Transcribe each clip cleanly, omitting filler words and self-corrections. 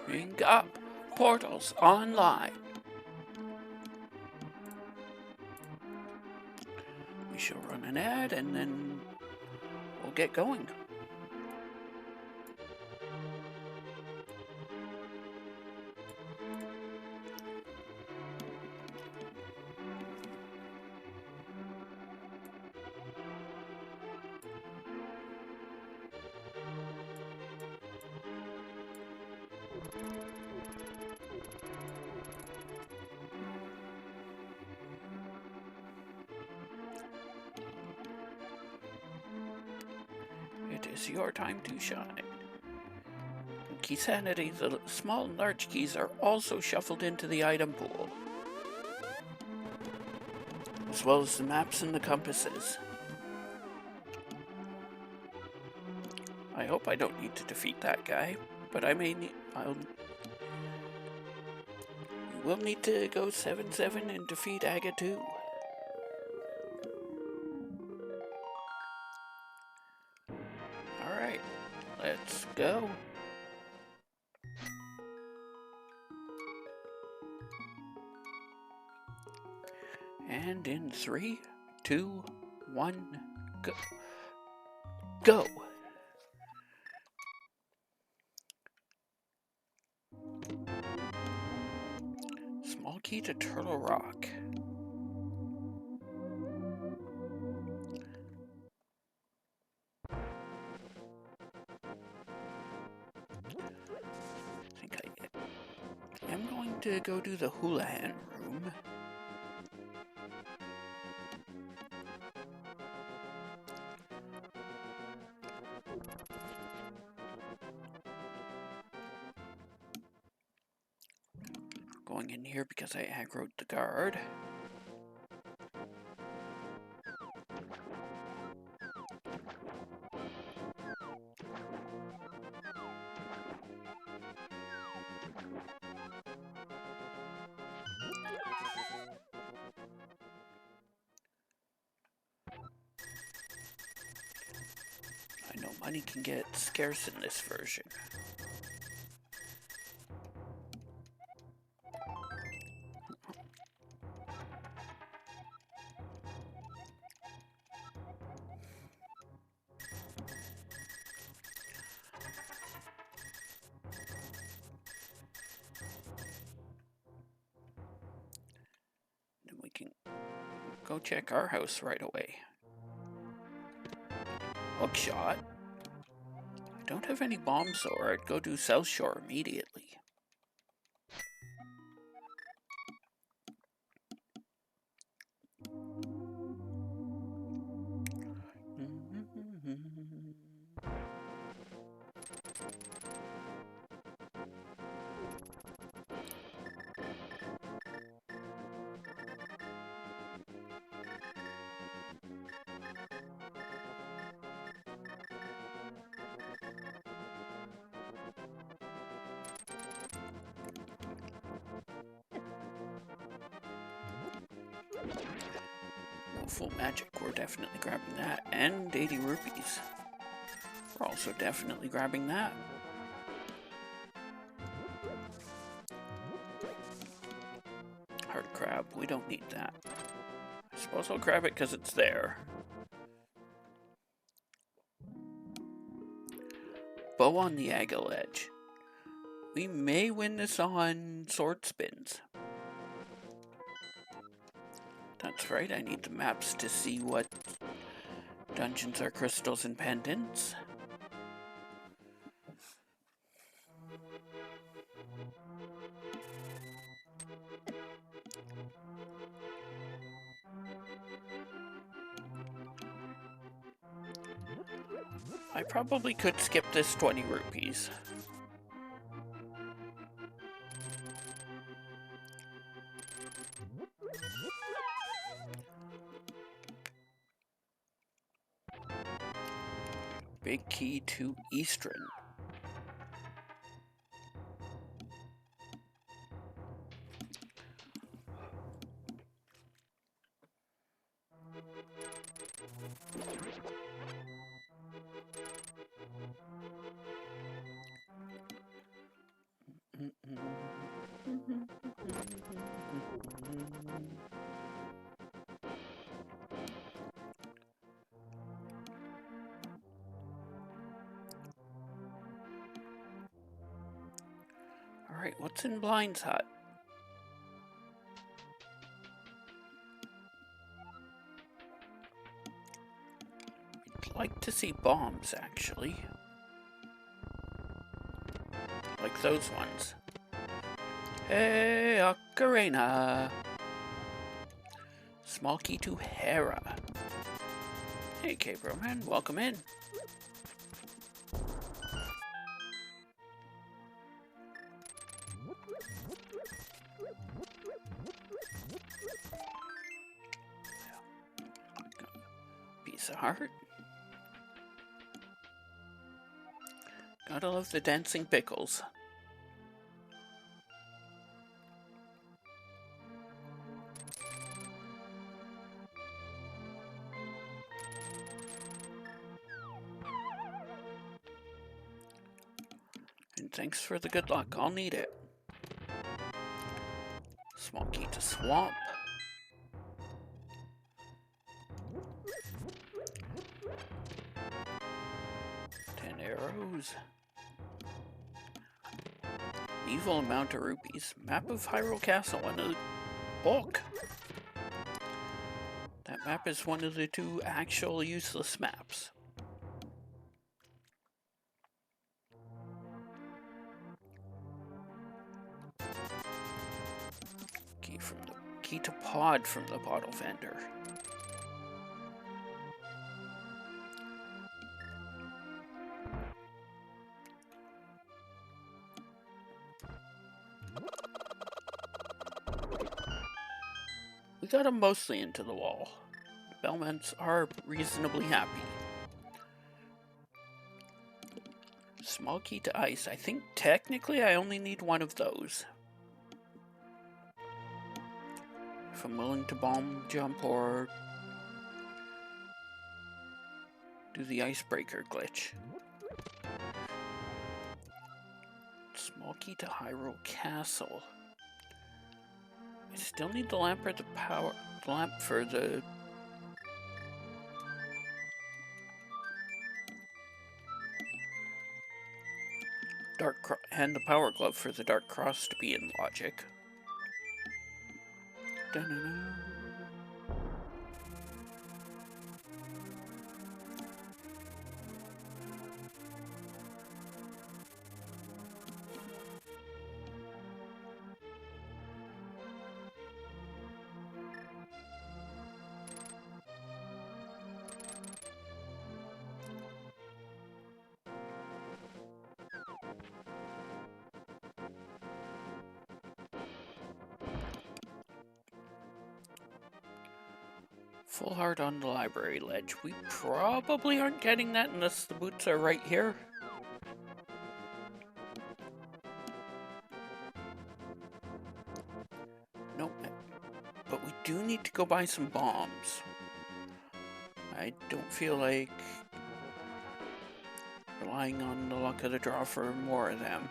Bring up portals online. We shall run an ad and then we'll get going. It is your time to shine. In Keysanity, the small and large keys are also shuffled into the item pool, as well as the maps and the compasses. I hope I don't need to defeat that guy, but I may need... We'll need to go 7-7 and defeat Aga too. Alright, let's go. And in 3, 2, 1, go. Go! Small key to Turtle Rock. I think I am going to go do the Houlihan room. Going in here because I aggroed the guard. I know money can get scarce in this version. Then we can go check our house right away. Hookshot. I don't have any bombs, so I'd go to South Shore immediately. Full magic, we're definitely grabbing that, and 80 rupees. We're also definitely grabbing that. Heart crab, we don't need that. I suppose I'll grab it because it's there. Bow on the Aga Ledge. We may win this on sword spins. That's right, I need the maps to see what dungeons are crystals and pendants. I probably could skip this 20 rupees. Big key to Eastern. Alright, what's in Blind's hut? I'd like to see bombs, actually. Like those ones. Hey, Ocarina! Small key to Hera. Hey, Cave Man, welcome in. Piece of heart. Gotta love the dancing pickles. And thanks for the good luck, I'll need it. Small key to Swamp. 10 arrows. Evil amount of rupees. Map of Hyrule Castle, one of the book. That map is one of the 2 actual useless maps. Key to Pod from the bottle vendor. We got him mostly into the wall. The Bellmans are reasonably happy. Small key to Ice. I think technically I only need 1 of those. If I'm willing to bomb jump or do the icebreaker glitch. Small key to Hyrule Castle. I still need the lamp or the power lamp for the and the power glove for the Dark Cross to be in logic. Dun-dun-dun. Full heart on the library ledge. We probably aren't getting that unless the boots are right here. Nope. But we do need to go buy some bombs. I don't feel like relying on the luck of the draw for more of them.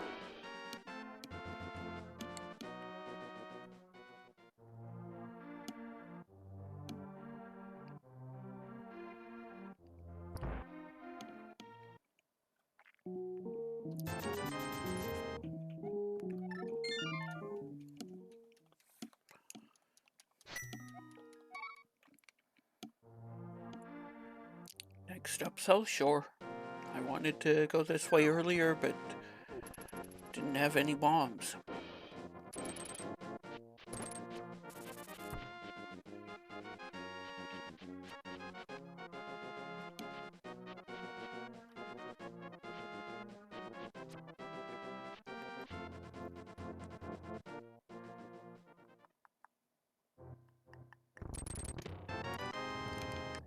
Next up, South Shore. I wanted to go this way earlier, but didn't have any bombs.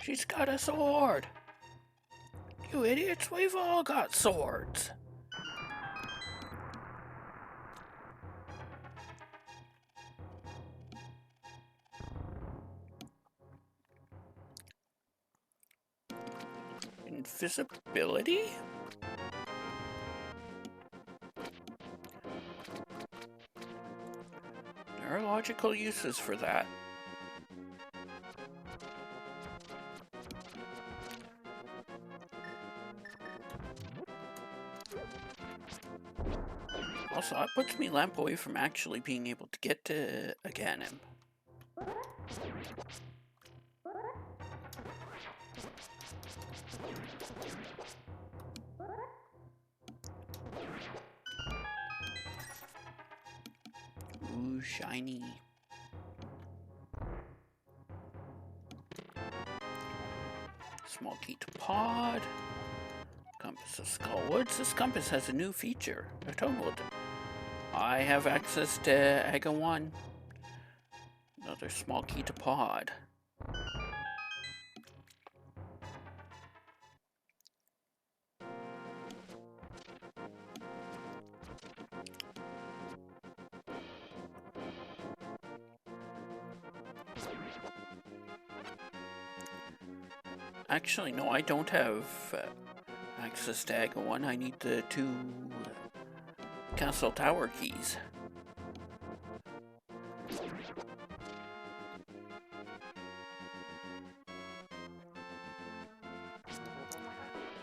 She's got a sword! You idiots, we've all got swords! Invisibility? There are logical uses for that. Also, that puts me lamp away from actually being able to get to Aganim. Ooh, shiny. Small key to pod. Compass of Skullwoods. This compass has a new feature. A total. I have access to Aga 1. Another small key to pod. Actually, no, I don't have access to Aga 1. I need the 2 castle tower keys.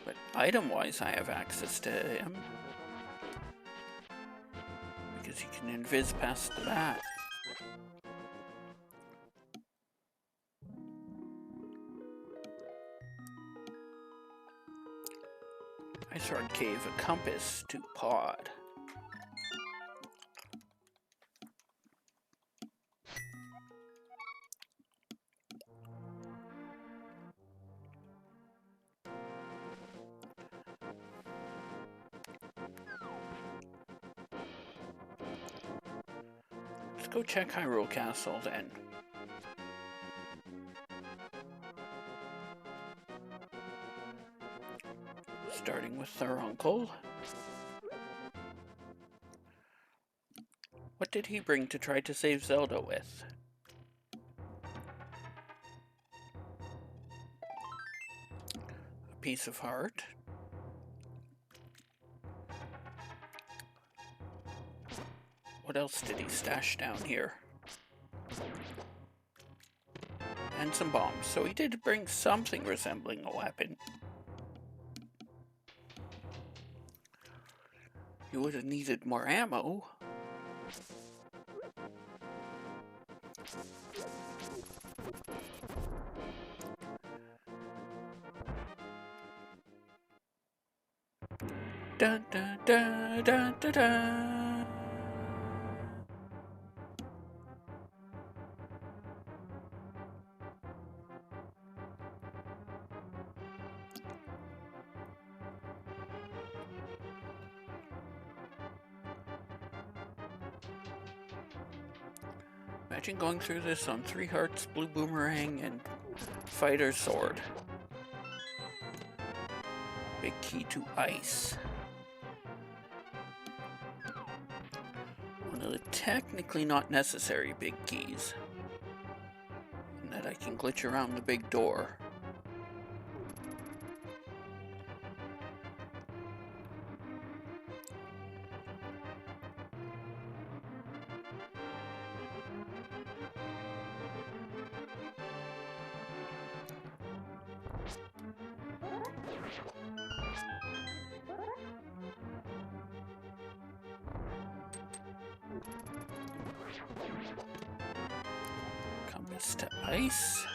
But item-wise, I have access to him. Because he can invis past the bat. Ice Rod Cave, a compass to pod. Let's go check Hyrule Castle then. Starting with their uncle. What did he bring to try to save Zelda with? A piece of heart. What else did he stash down here? And some bombs. So he did bring something resembling a weapon. He would have needed more ammo. Dun dun dun dun dun dun. Imagine going through this on 3 hearts, blue boomerang, and fighter sword. Big key to ice. One of the technically not necessary big keys. And that I can glitch around the big door. Compass to ice.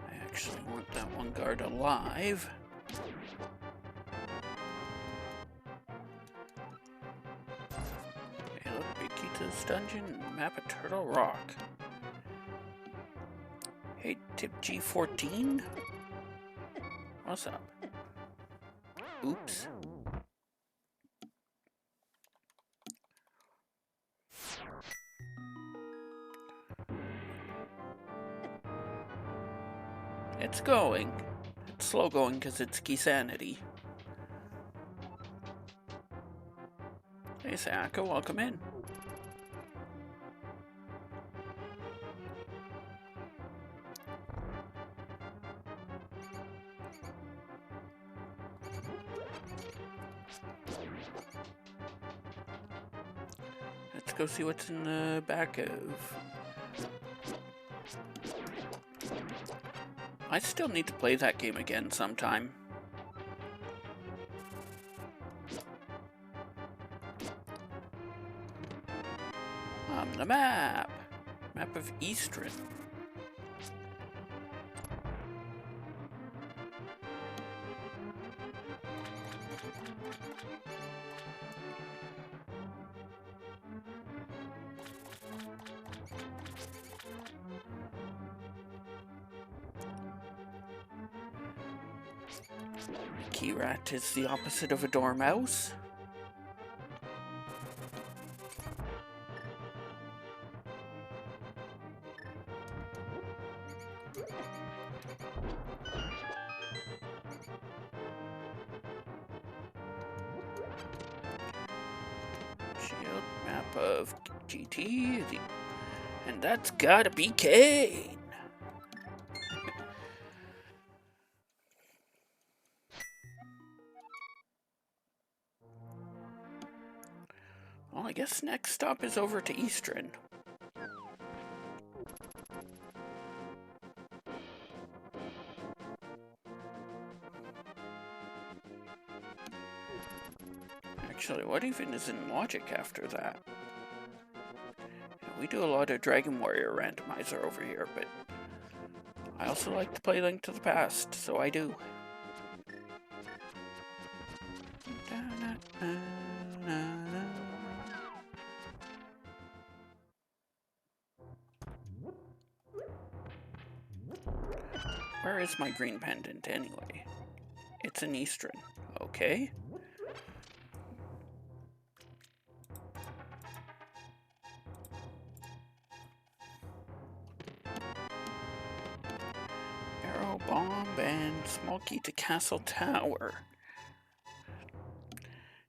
I actually want that one guard alive. Hey, look, big key to this dungeon, map of Turtle Rock. Hey, tip G14? What's up? Oops. It's going. It's slow going because it's Keysanity. Hey, Sayaka, welcome in. Let's go see what's in the back of... I still need to play that game again sometime. The map! Map of Eastern. A key rat is the opposite of a dormouse. Shield map of GT, and that's gotta be Kane. Well, I guess next stop is over to Eastern. Actually, what even is in logic after that? We do a lot of Dragon Warrior randomizer over here, but I also like to play Link to the Past, so I do. Where is my green pendant anyway? It's in Eastern. Okay. Arrow bomb and small key to Castle Tower.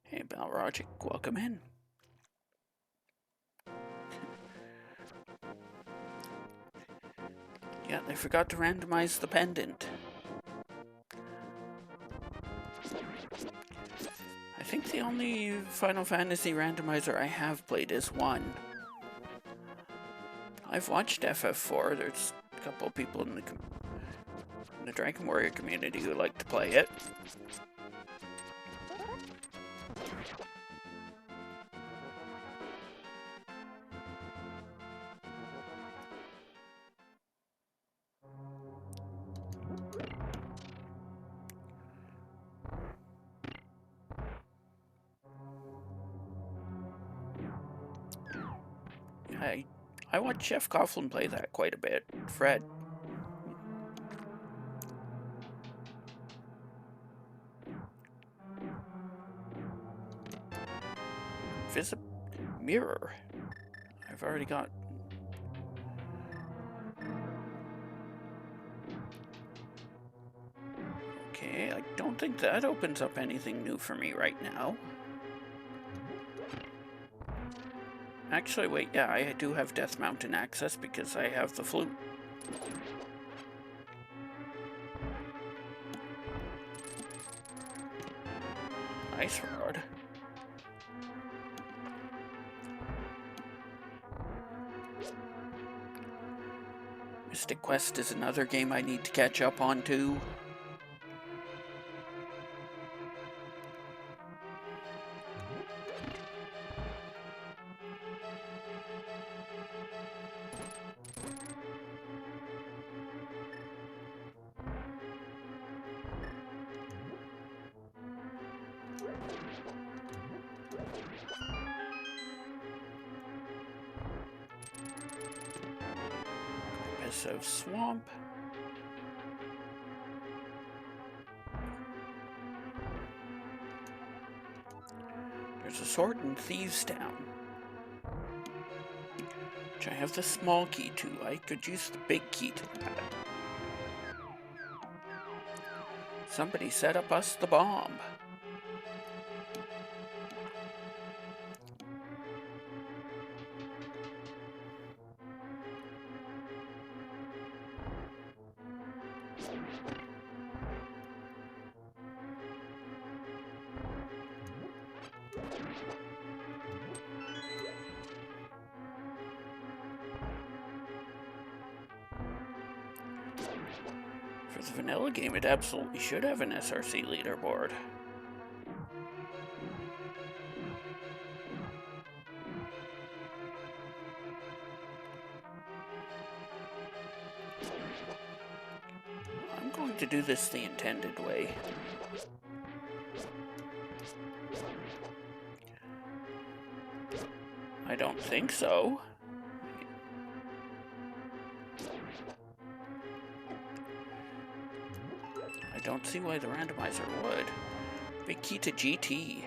Hey, Balrogic, welcome in. Yeah, they forgot to randomize the pendant. I think the only Final Fantasy randomizer I have played is one. I've watched FF4. There's a couple of people in the Dragon Warrior community who like to play it. I watch Jeff Coughlin play that quite a bit. Fred. Visit mirror. I've already got... Okay, I don't think that opens up anything new for me right now. Actually, wait, yeah, I do have Death Mountain access because I have the flute. Ice Rod. Mystic Quest is another game I need to catch up on too. Of Swamp. There's a Sword and Thieves Town, which I have the small key to. I could use the big key to that. Somebody set up us the bomb. For the vanilla game, it absolutely should have an SRC leaderboard. I'm going to do this the intended way. I don't think so. I don't see why the randomizer would. Big key to GT.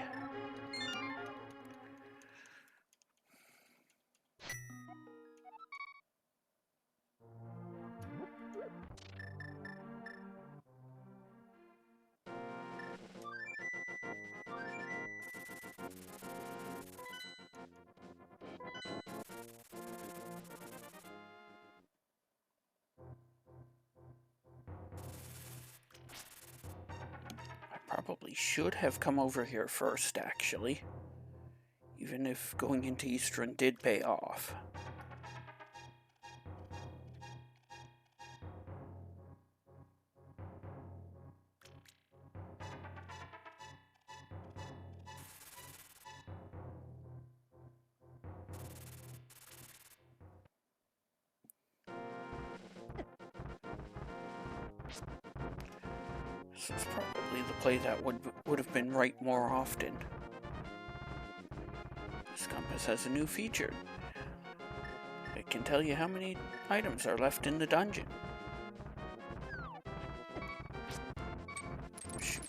Probably should have come over here first, actually. Even if going into Eastern did pay off. This is probably the play that would have been right more often. This compass has a new feature. It can tell you how many items are left in the dungeon. Shoot.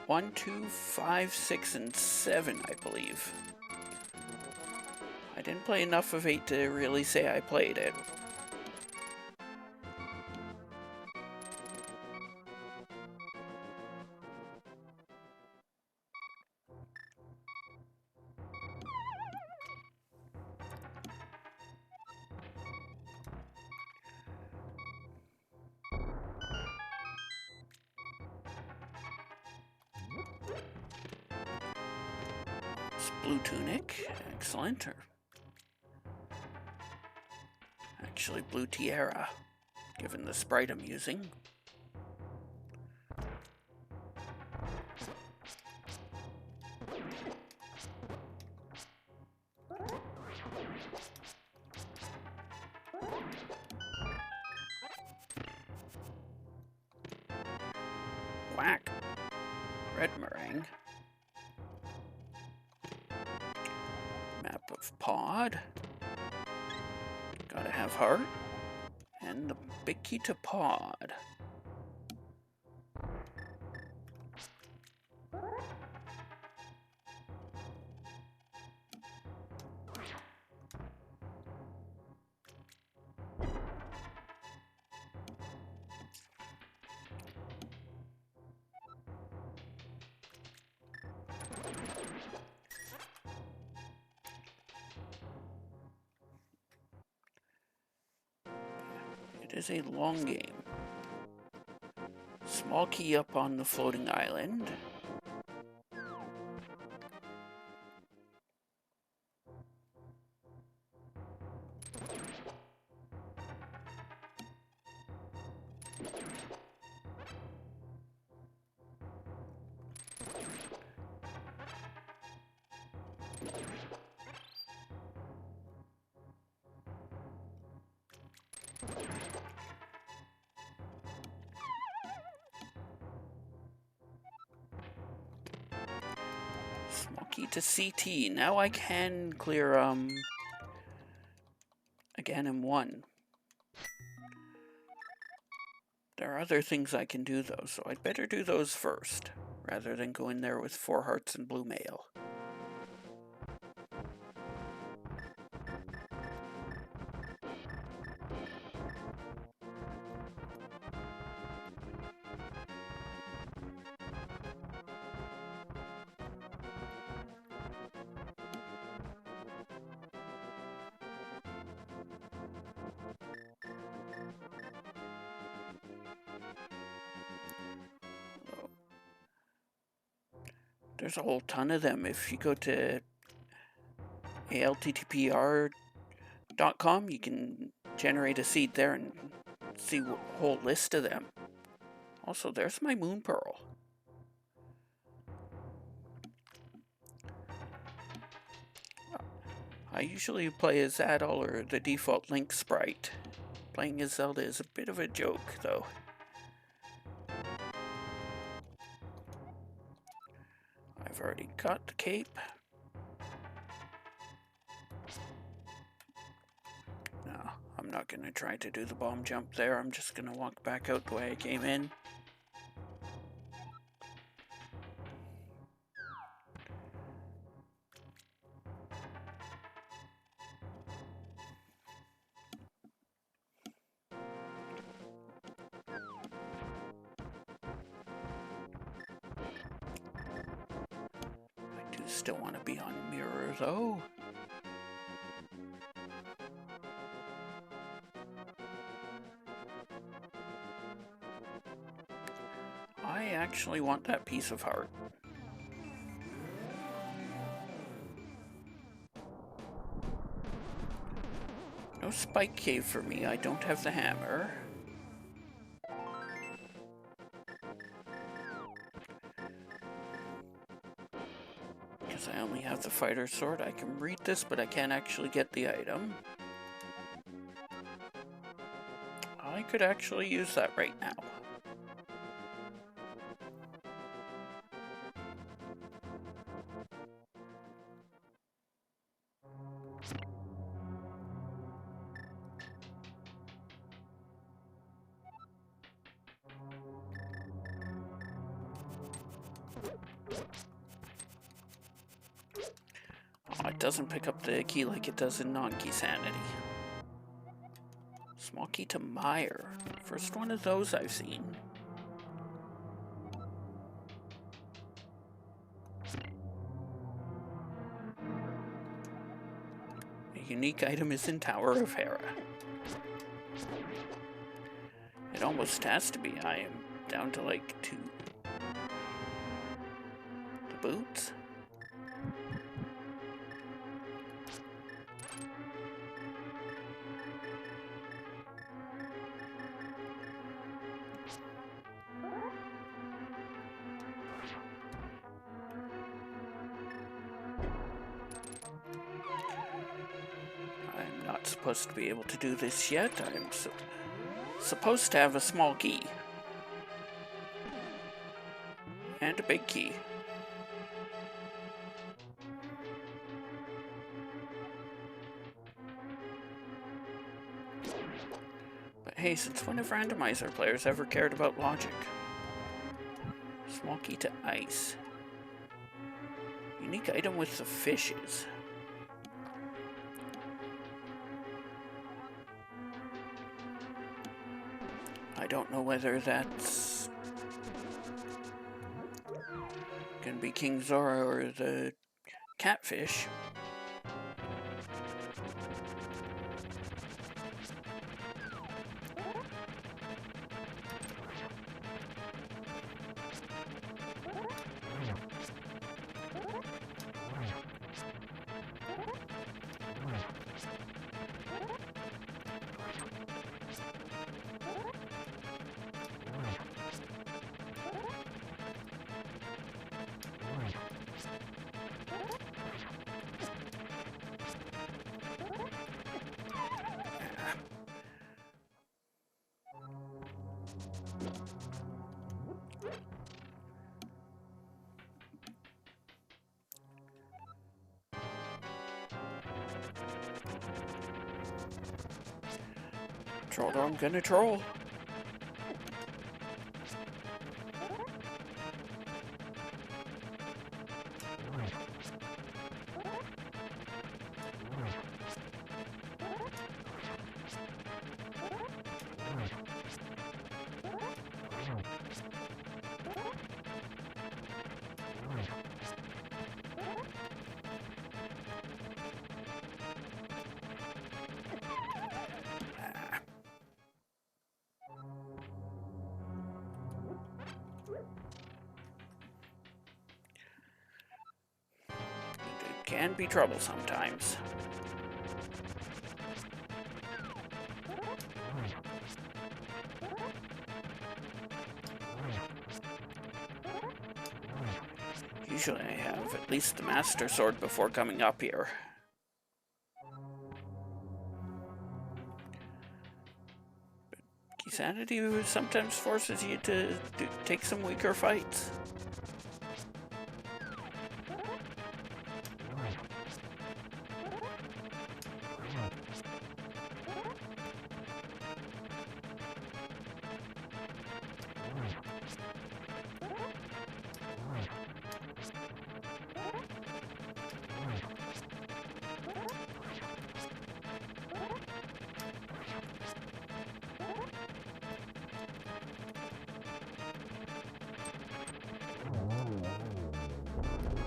1, 2, 5, 6, and 7, I believe. I didn't play enough of 8 to really say I played it. Blue tunic, excellent. Or actually, blue tiara, given the sprite I'm using. Whack. Red meringue. Map of pod. Gotta have heart. And the big key to pod. It is a long game. Small key up on the floating island. Small key to CT. Now I can clear, again in 1. There are other things I can do, though, so I'd better do those first, rather than go in there with 4 hearts and blue mail. There's a whole ton of them. If you go to LttPR.com, you can generate a seed there and see a whole list of them. Also, there's my moon pearl. I usually play as Adol or the default Link sprite. Playing as Zelda is a bit of a joke, though. I've already got the cape. No, I'm not going to try to do the bomb jump there. I'm just going to walk back out the way I came in. I do still want to be on mirror, though. I actually want that piece of heart. No spike cave for me, I don't have the hammer. Because I only have the fighter sword, I can read this, but I can't actually get the item. I could actually use that right now. Oh, it doesn't pick up the key like it does in non-Keysanity. Small key to Meyer. First one of those I've seen. A unique item is in Tower of Hera. It almost has to be. I am down to like 2. The boots? I'm not supposed to be able to do this yet. I'm supposed to have a small key. And a big key. But hey, since when have randomizer players ever cared about logic? Small key to ice. Unique item with the fishes. I don't know whether that's gonna be King Zora or the catfish. Troll, I'm gonna troll. can be trouble sometimes. Usually I have at least the Master Sword before coming up here. But Keysanity sometimes forces you to take some weaker fights.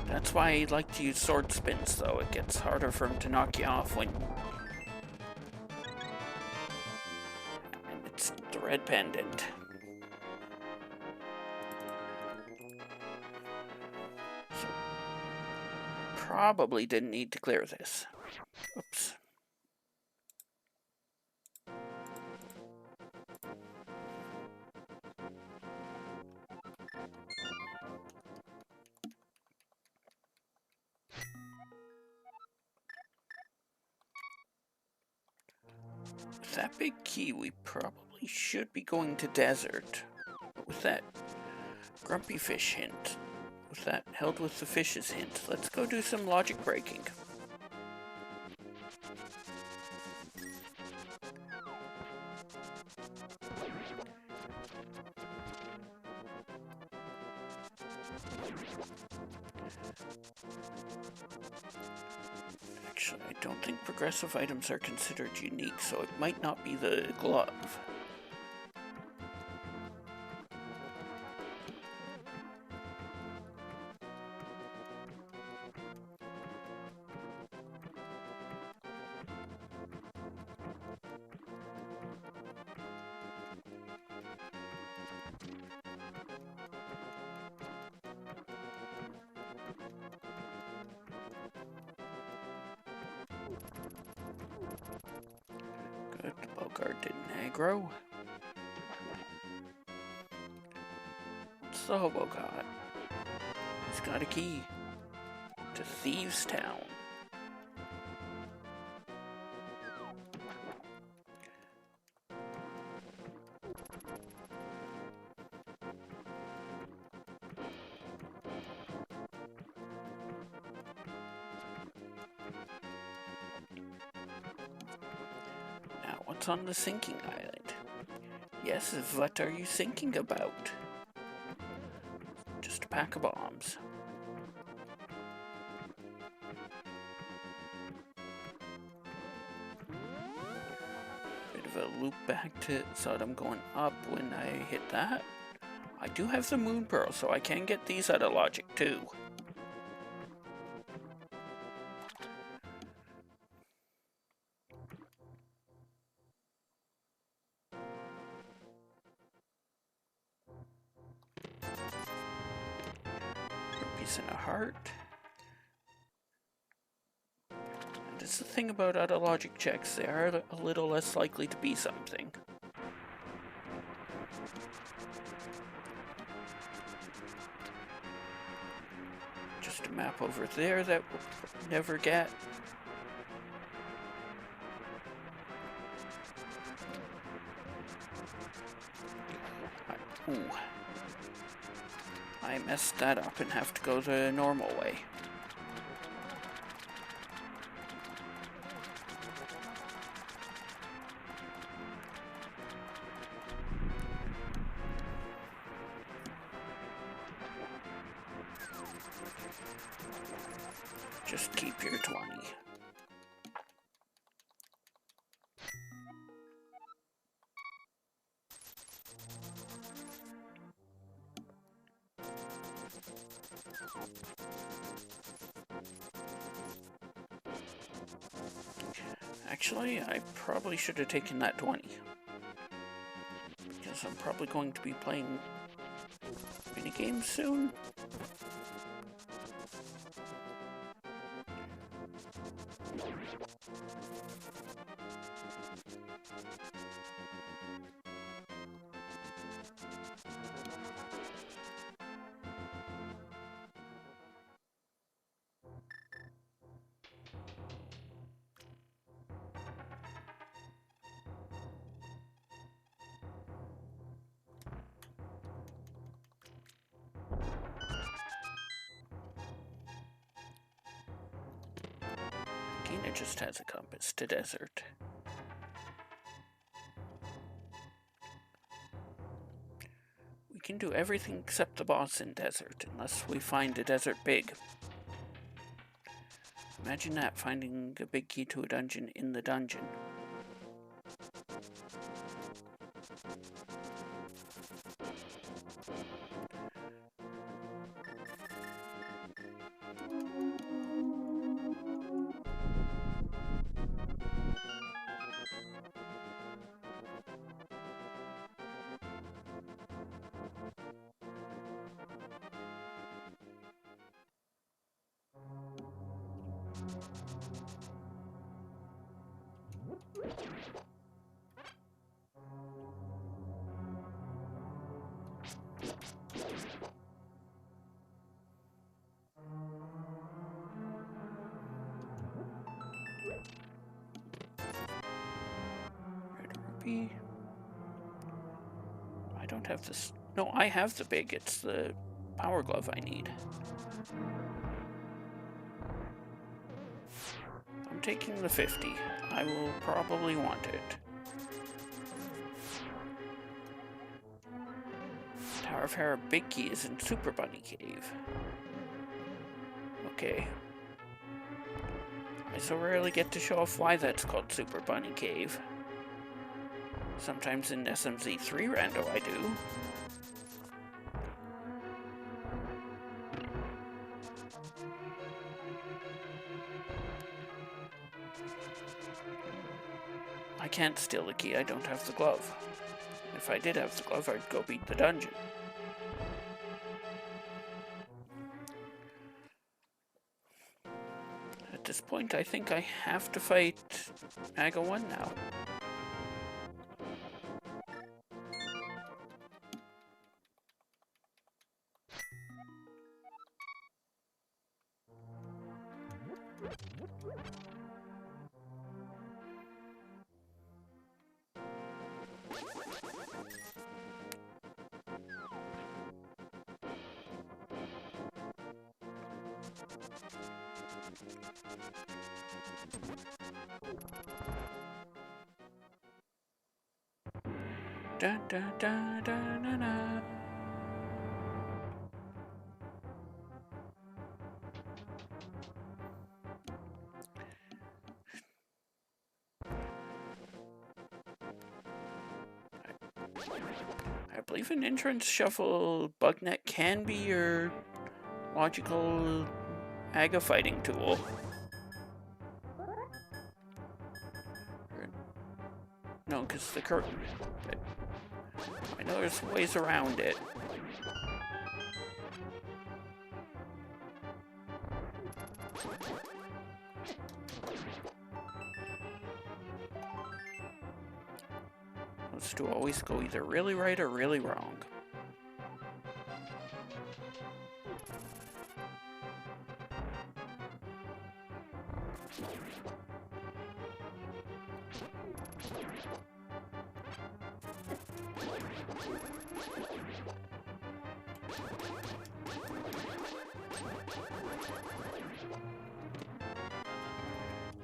That's why I like to use sword spins, though. It gets harder for him to knock you off when... And it's the red pendant. So, probably didn't need to clear this. Oops. With that big key, we probably should be going to desert. But with that grumpy fish hint, with that held with the fishes hint, let's go do some logic breaking. Actually, I don't think progressive items are considered unique, so it might not be the glove. Good, the Bogart didn't aggro. What's the hobo got? He's got a key to Thieves' Town. What's on the sinking island? Yes, what are you thinking about? Just a pack of bombs. Bit of a loop back to Sodom going up when I hit that. I do have the Moon Pearl, so I can get these out of logic too. Piece and a heart. And it's the thing about out of logic checks, they are a little less likely to be something. Just a map over there that we'll never get. Ooh. I messed that up and have to go the normal way. Just keep your 20. Actually, I probably should have taken that 20. Because I'm probably going to be playing minigames soon. It just has a compass to desert. We can do everything except the boss in desert, unless we find a desert big. Imagine that, finding a big key to a dungeon in the dungeon. I don't have this. No, I have the big. It's the power glove I need. I'm taking the 50. I will probably want it. Tower of Hera big key is in Super Bunny Cave. Okay. I so rarely get to show off why that's called Super Bunny Cave. Sometimes in SMZ3 Rando I do. I can't steal the key, I don't have the glove. If I did have the glove, I'd go beat the dungeon. At this point, I think I have to fight Aga 1 now. Da da da da na na. I believe an entrance shuffle bugnet can be your logical Aga fighting tool. No, because the curtain. I know there's ways around it. Those two always go either really right or really wrong.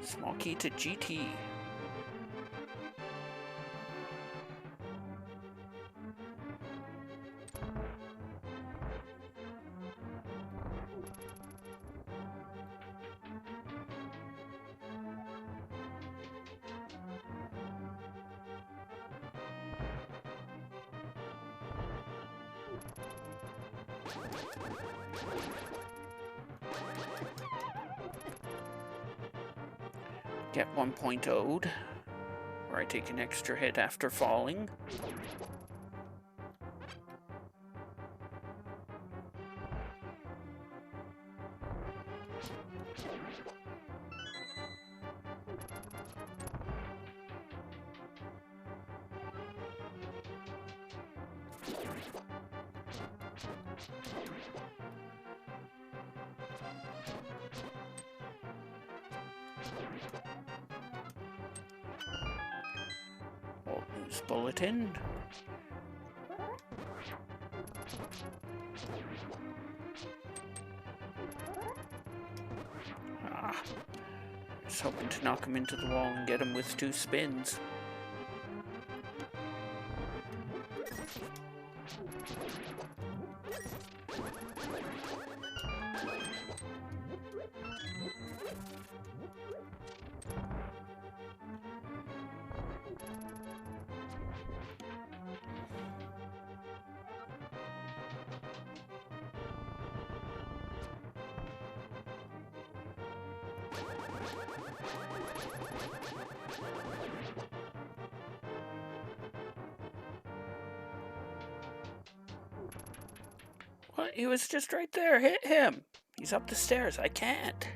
Small key to GT. Get 1.0'd, where I take an extra hit after falling. News bulletin. Ah. Just hoping to knock him into the wall and get him with 2 spins. What? He was just right there. Hit him. He's up the stairs. I can't.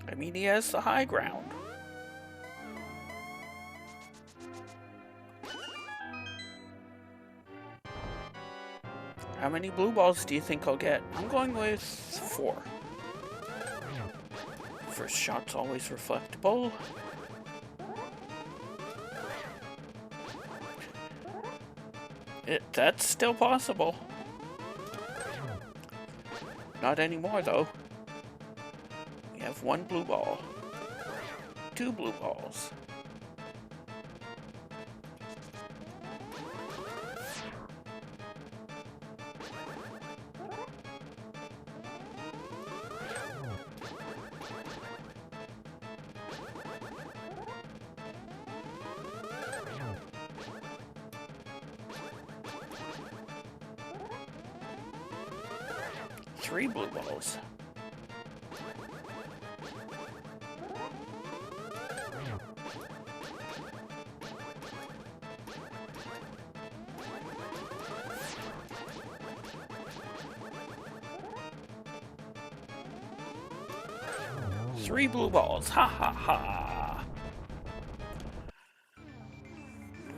I mean, he has the high ground. How many blue balls do you think I'll get? I'm going with 4. First shot's always reflectable. That's still possible. Not anymore, though. We have 1 blue ball. 2 blue balls. Three blue balls. Three blue balls. Ha ha ha.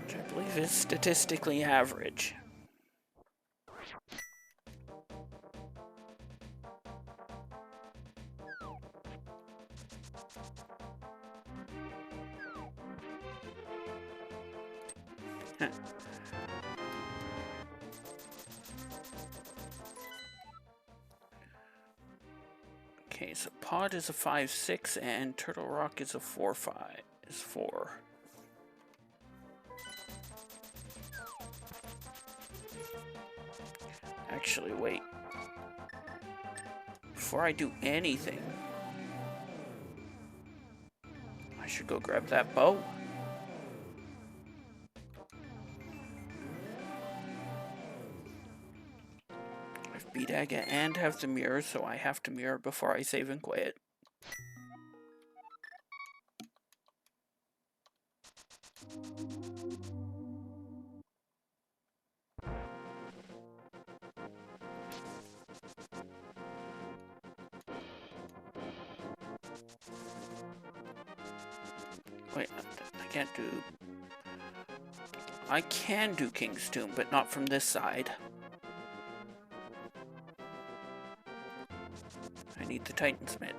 Which I believe is statistically average. Okay, so Pod is a 5-6 and Turtle Rock is a 4-5. Is 4. Actually, wait. Before I do anything, I should go grab that bow. I've beat Aga and have the mirror, so I have to mirror before I save and quit. Wait, I can't do... I can do King's Tomb, but not from this side. I need the Titan's Mitt.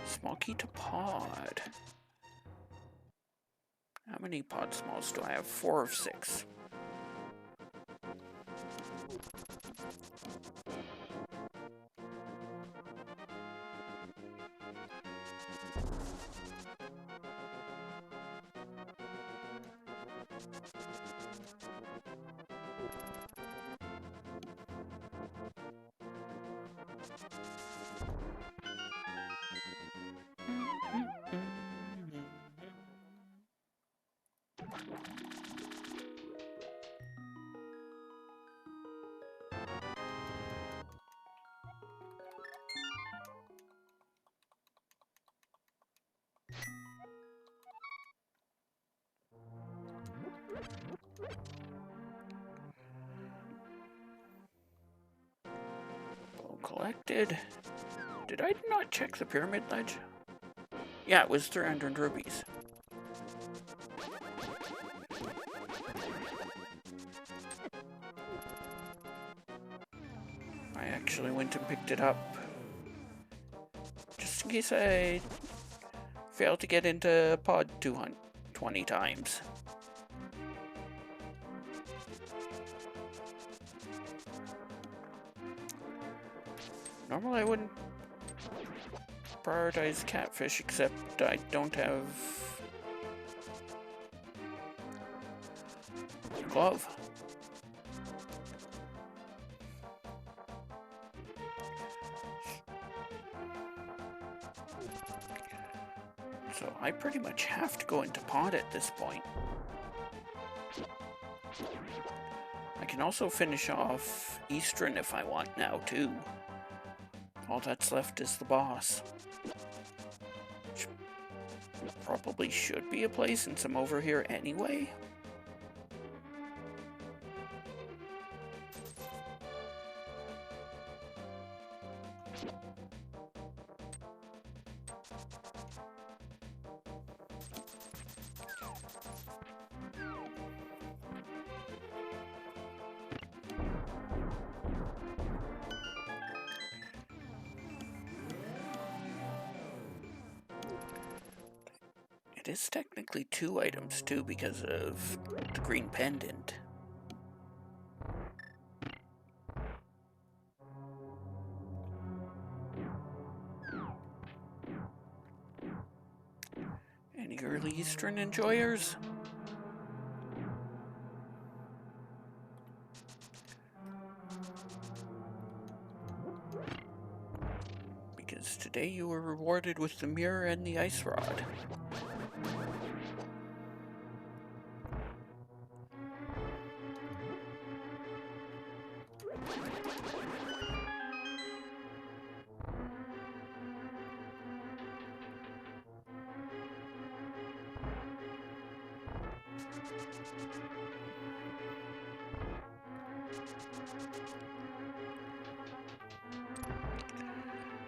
Small key to pod. How many pod smalls do I have? 4 of 6. Collected. Did I not check the pyramid ledge? Yeah, it was 300 rupees. I actually went and picked it up. Just in case I fail to get into pod 220 times. Normally I wouldn't prioritize catfish, except I don't have a glove. So I pretty much have to go into pod at this point. I can also finish off Eastern if I want now too. All that's left is the boss. Which probably should be a play since I'm over here anyway. It is technically 2 items too because of the green pendant. Any early Eastern enjoyers? Because today you were rewarded with the mirror and the ice rod.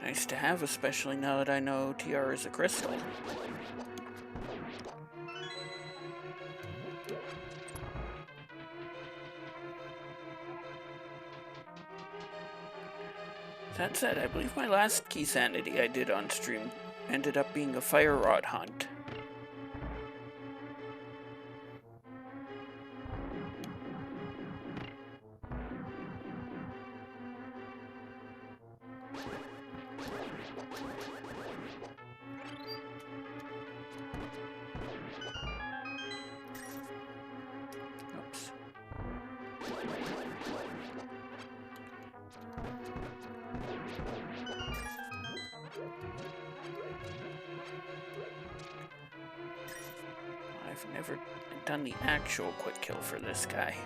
Nice to have, especially now that I know TR is a crystal. That said, I believe my last Keysanity I did on stream ended up being a fire rod hunt. Oops. I've never done the actual quick kill for this guy.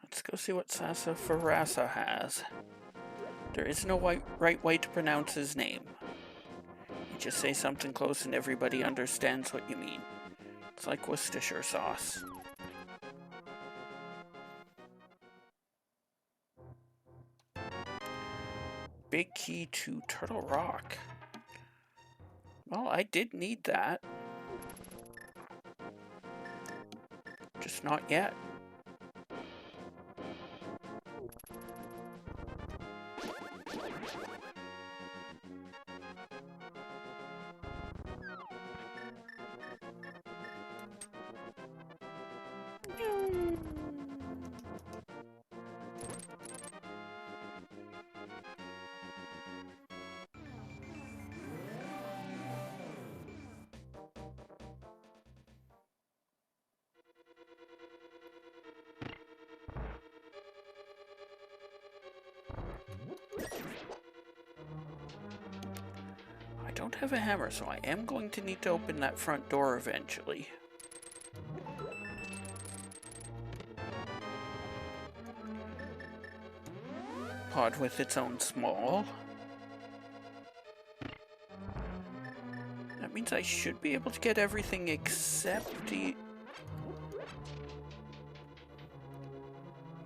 Let's go see what Sassafrasa has. There is no right way to pronounce his name. You just say something close and everybody understands what you mean. It's like Worcestershire sauce. Big key to Turtle Rock. Well, I did need that. Just not yet. don't have a hammer, so I am going to need to open that front door eventually. Pod with its own small. That means I should be able to get everything except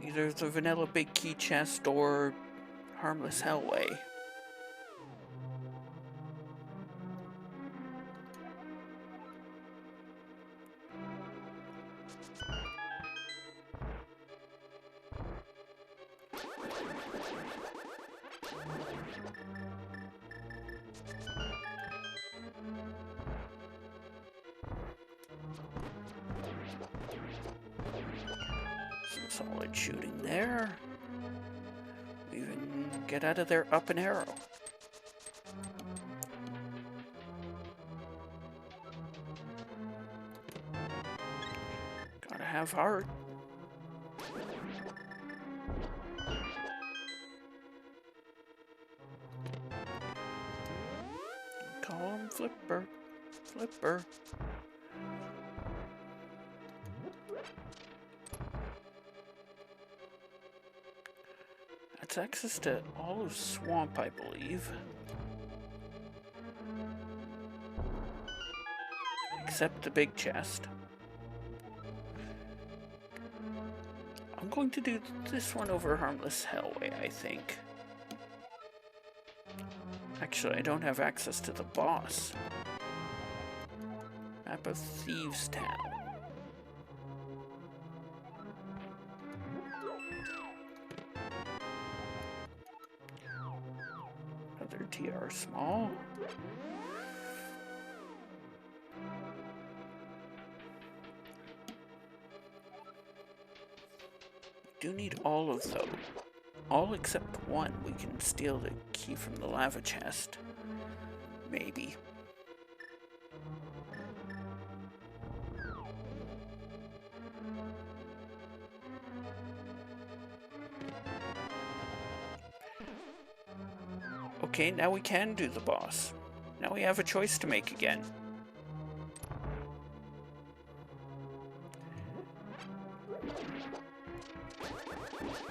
either the vanilla big key chest or harmless hellway. Solid shooting there. We even get out of there up an arrow. Gotta have heart. Call him Flipper. Flipper. That's access to all of Swamp, I believe. Except the big chest. I'm going to do this one over Harmless Hellway, I think. Actually, I don't have access to the boss. Map of Thieves Town. Another TR small. We do need all of those. All except one. We can steal the key from the lava chest. Maybe. Okay, now we can do the boss. Now we have a choice to make again.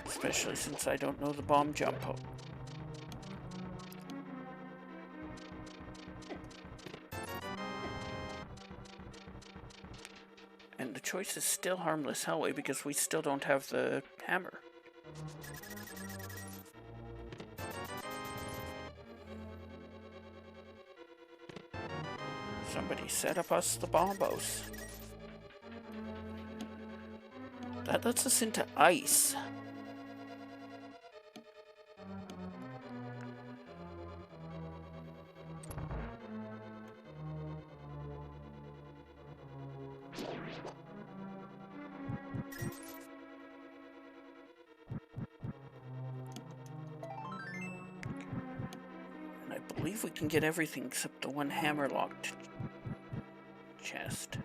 Especially since I don't know the bomb jump hook. And the choice is still Harmless Hellway because we still don't have the hammer. Somebody set up us the bombos. That lets us into ice. And I believe we can get everything except the one hammer-locked chest.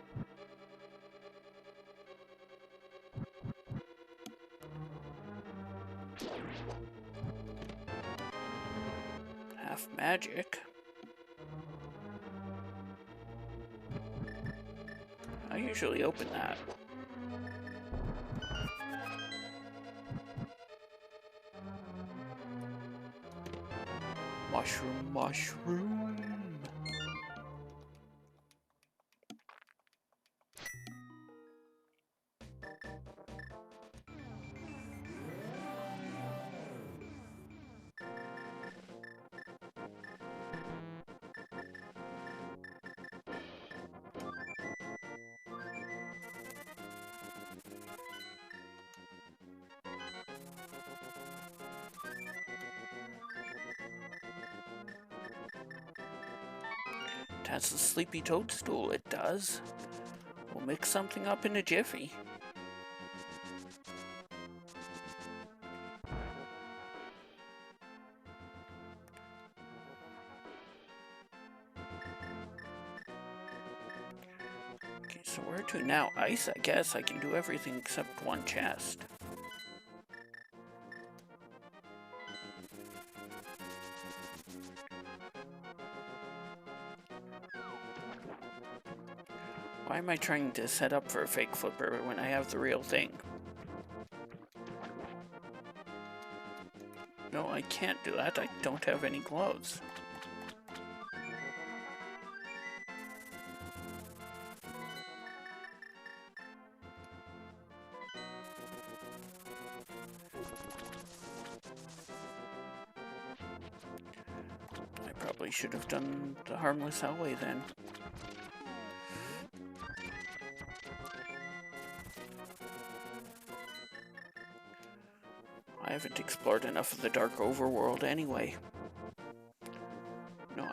Half magic. I usually open that. Mushroom, mushroom. That's the sleepy toadstool, it does. We'll mix something up in a jiffy. Okay, so where to now? Ice, I guess. I can do everything except one chest. Why am I trying to set up for a fake flipper when I have the real thing? No, I can't do that. I don't have any gloves. I probably should have done the harmless Elway then. I haven't explored enough of the dark overworld anyway. No,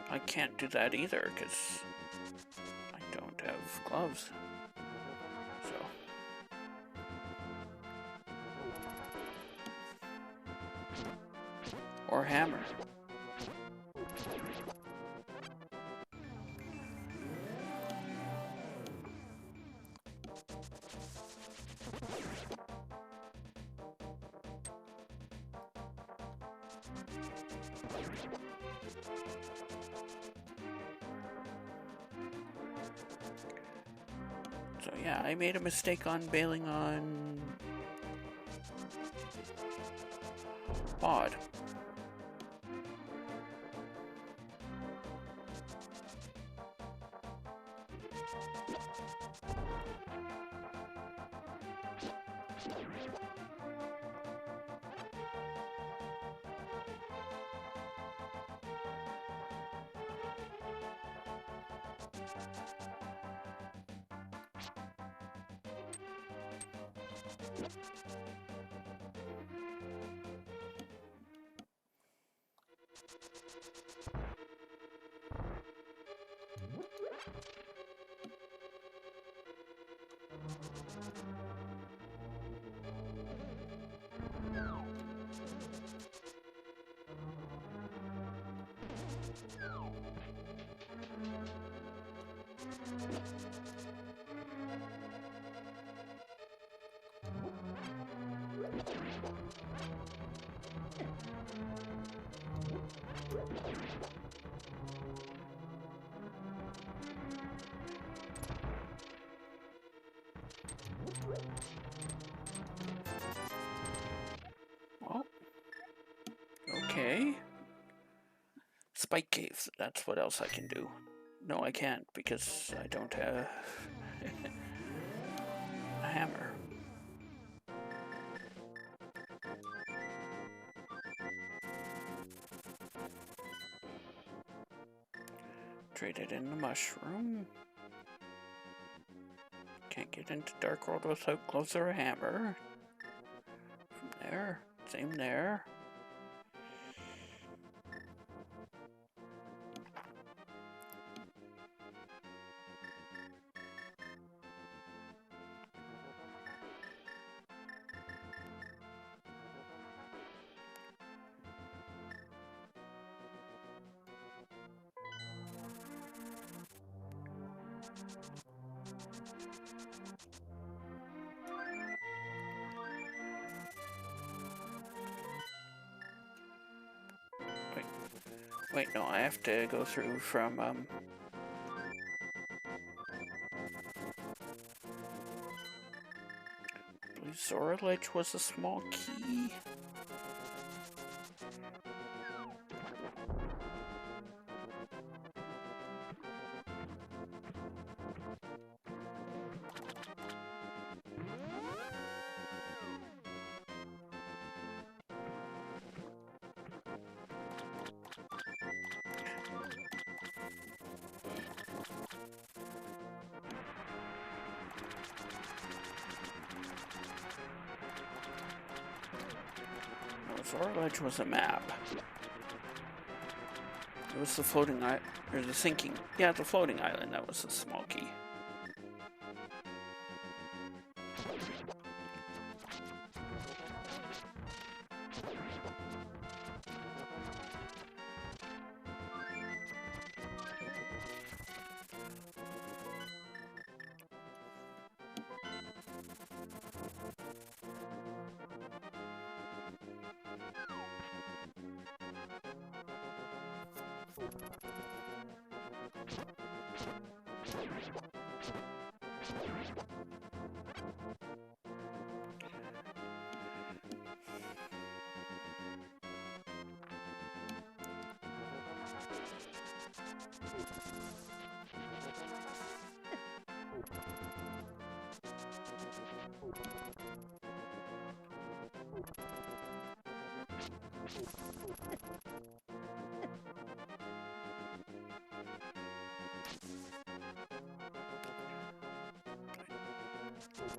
I can't do that either, because I don't have gloves. So. Or hammer. So yeah, I made a mistake on bailing on Pod. Well, okay. Spike cave, that's what else I can do. No, I can't, because I don't have a hammer. Traded in the mushroom. Can't get into Dark World without gloves or a hammer. From there, same there. Wait, no, I have to go through from, Blue Zora Ledge was a small key. Zora Ledge was a map. It was the floating island, or the sinking. Yeah, the floating island, that was a small key.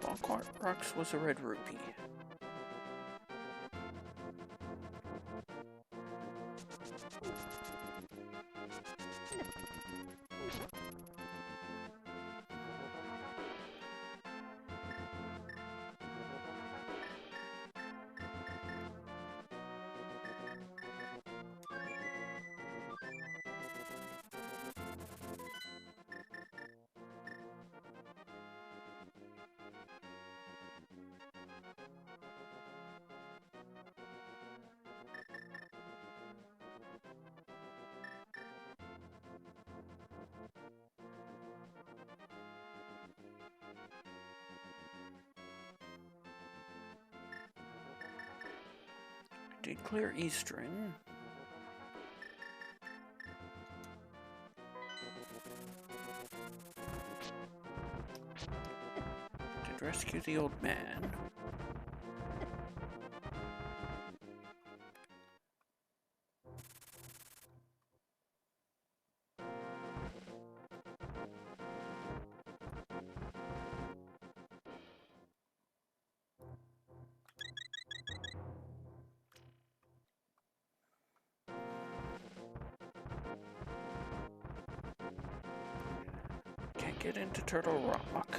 Ballpark Rocks was a red rupee. Did clear Eastern. Did rescue the old man. Can't get into Turtle Rock.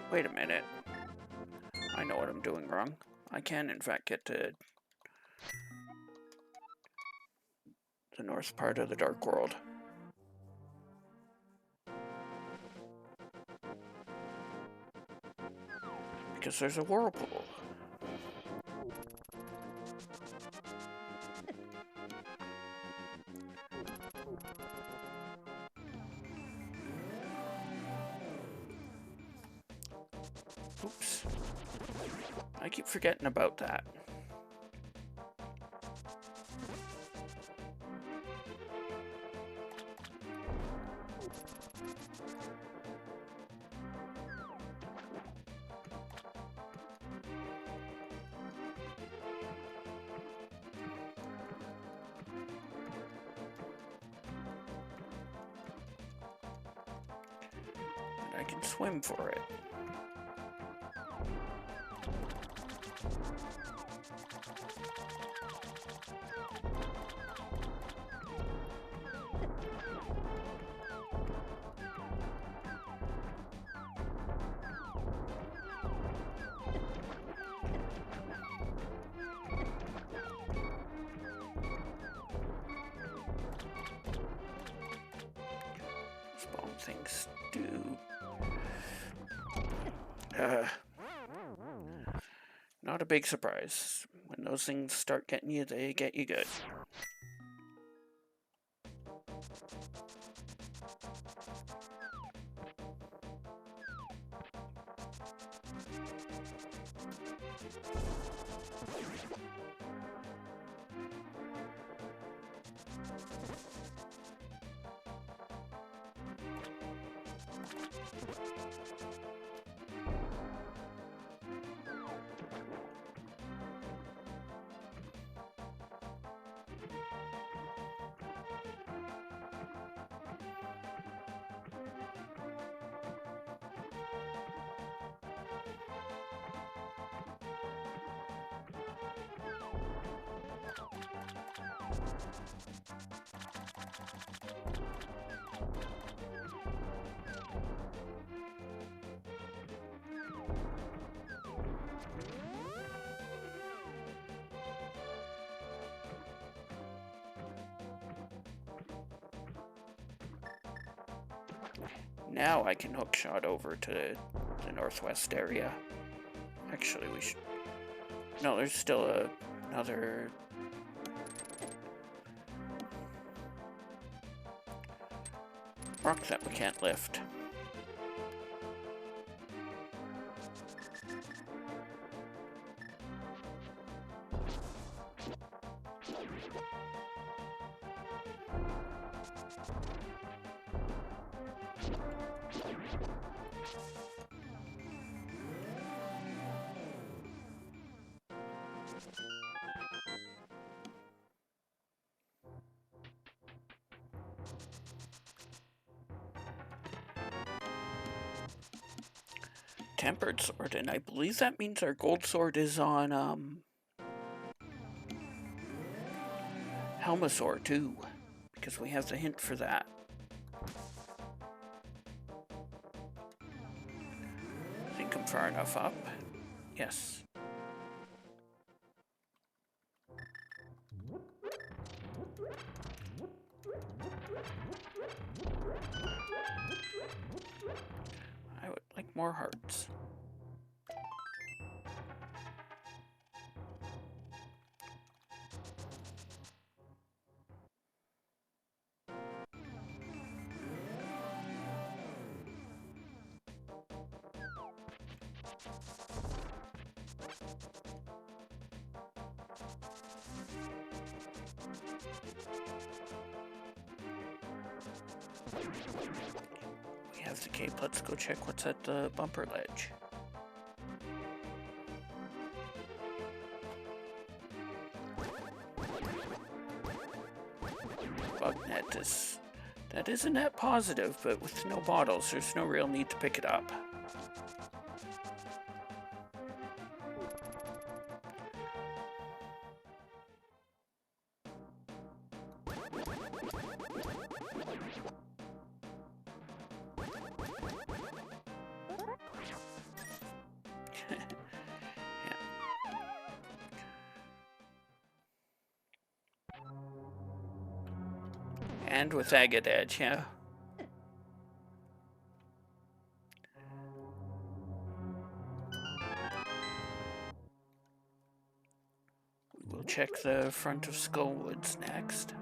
Wait a minute. I know what I'm doing wrong. I can, in fact, get to the north part of the Dark World. Because there's a whirlpool. Oops. I keep forgetting about that. And I can swim for it. Spawn things do. Not a big surprise. When those things start getting you, they get you good. Now I can hook shot over to the northwest area. Actually, we should No, there's still another... rock that we can't lift. Tempered sword, and I believe that means our gold sword is on Helmasaur too, because we have the hint for that. I think I'm far enough up. Yes. I would like more hearts. We have the cape. Let's go check what's at the bumper ledge. Bug net is... that is a net positive, but with no bottles, there's no real need to pick it up. And with agate edge, yeah. We'll check the front of Skullwoods next.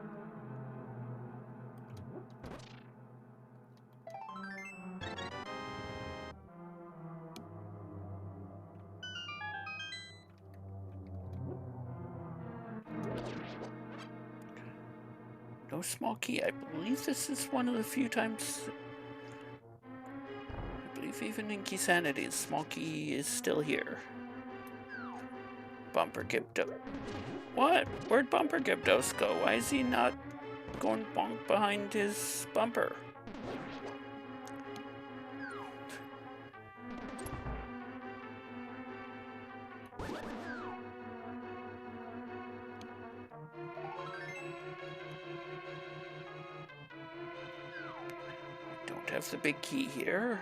No small key. I believe this is one of the few times... I believe even in Keysanity, the small key is still here. Bumper Gypto. What? Where'd Bumper Gyptos go? Why is he not going bonk behind his bumper? Don't have the big key here.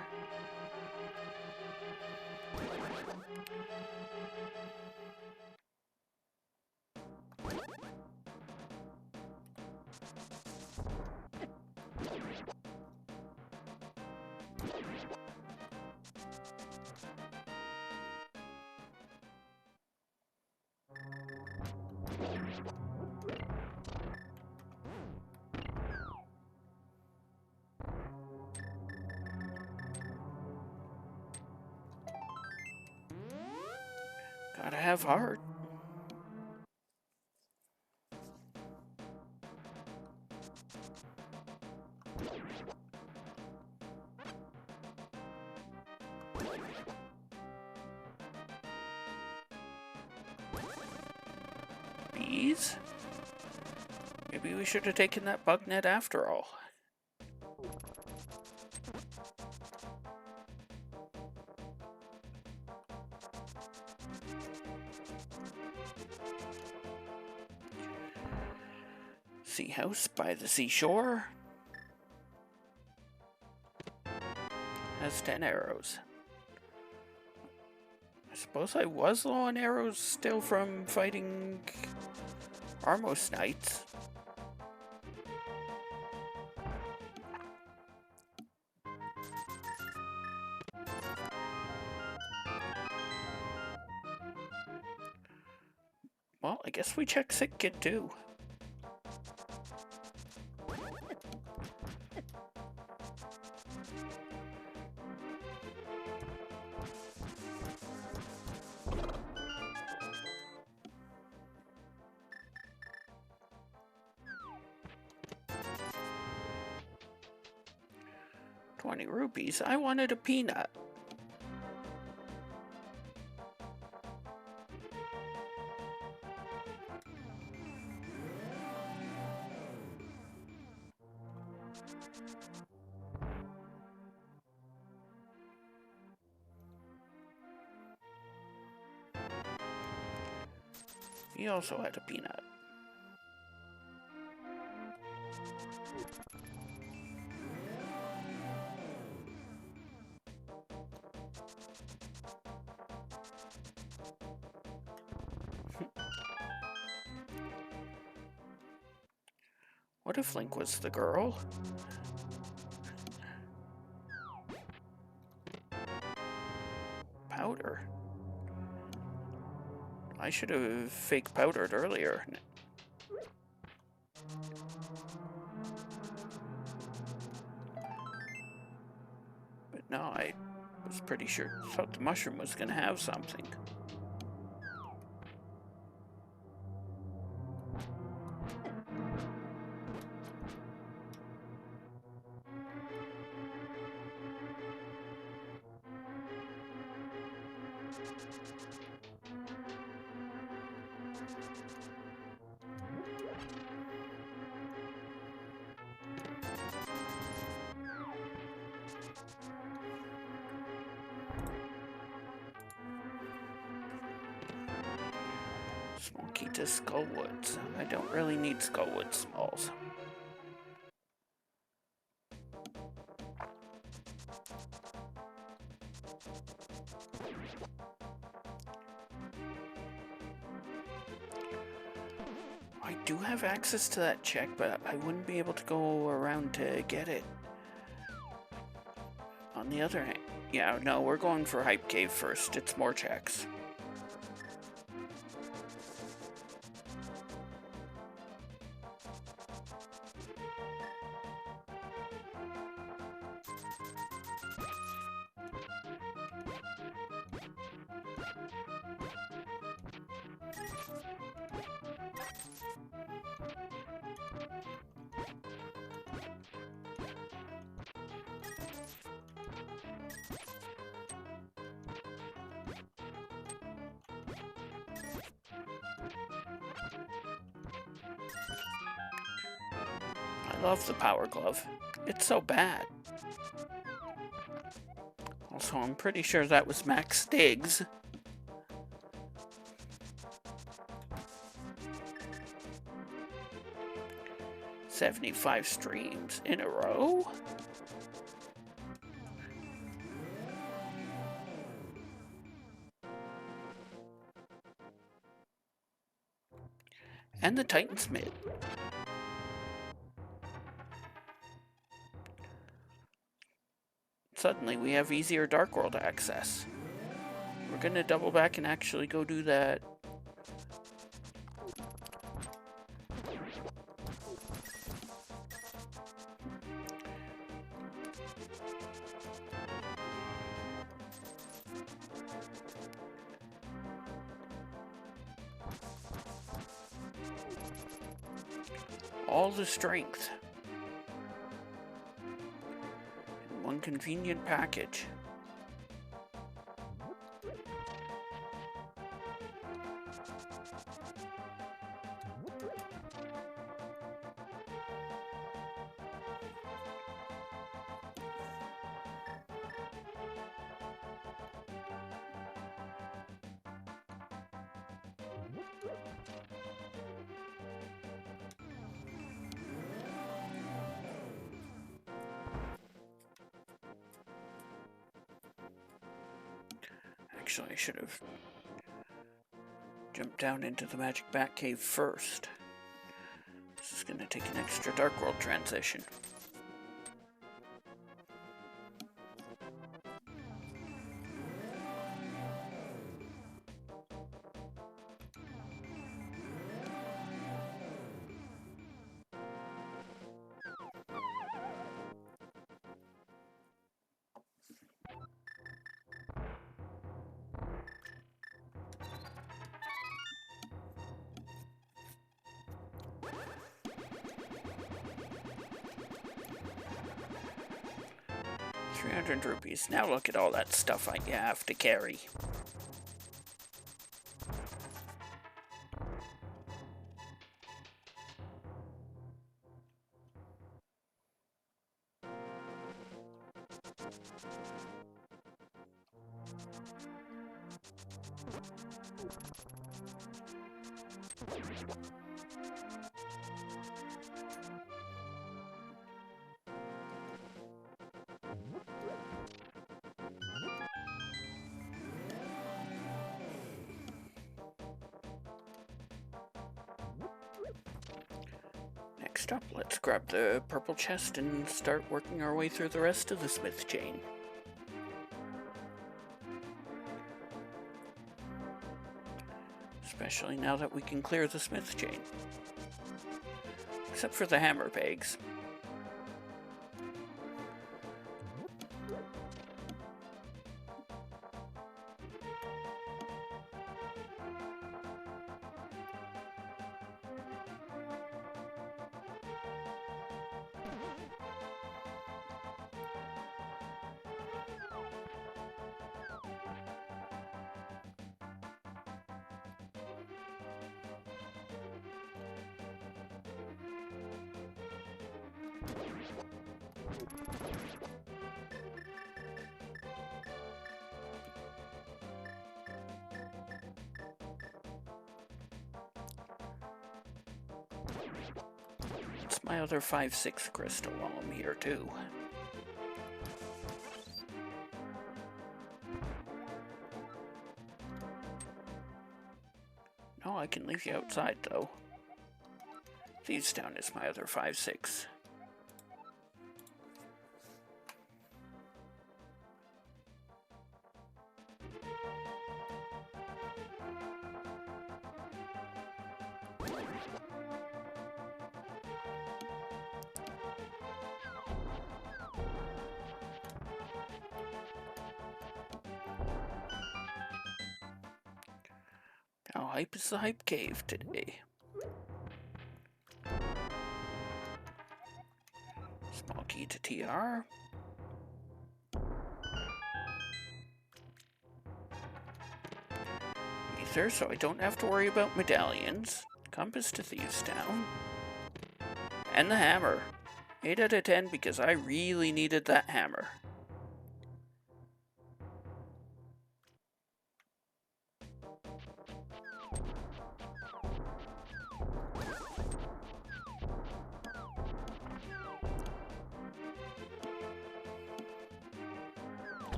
Gotta have heart. Bees? Maybe we should have taken that bug net after all. Sea house by the seashore. Has 10 arrows. I suppose I was low on arrows still from fighting Armos Knights. Well, I guess we check Sick Kid too. ₹20. I wanted a peanut. He also had a peanut. What if Link was the girl? Powder. I should have fake powdered earlier. But no, I was pretty sure. Thought the mushroom was gonna have something. Small key to Skullwoods. I don't really need Skullwood Smalls. I do have access to that check, but I wouldn't be able to go around to get it. On the other hand, yeah, no, we're going for Hype Cave first. It's more checks. I love the Power Glove. It's so bad. Also, I'm pretty sure that was Max Stiggs. "75 streams in a row?" And the Titan's mid. Suddenly we have easier Dark World access. We're gonna double back and actually go do that. All the strength. In one convenient package. Actually, I should have jumped down into the Magic Bat Cave first. This is going to take an extra Dark World transition. 300 rupees. Now look at all that stuff I have to carry. Next up, let's grab the purple chest and start working our way through the rest of the smith chain. Especially now that we can clear the smith chain. Except for the hammer pegs. It's my other 5-6 crystal while I'm here too. No, I can leave you outside though. Thieves Town is my other 5-6. How hype is the hype cave today? Small key to TR. Ether, so I don't have to worry about medallions. Compass to Thieves Town. And the hammer. 8 out of 10 because I really needed that hammer.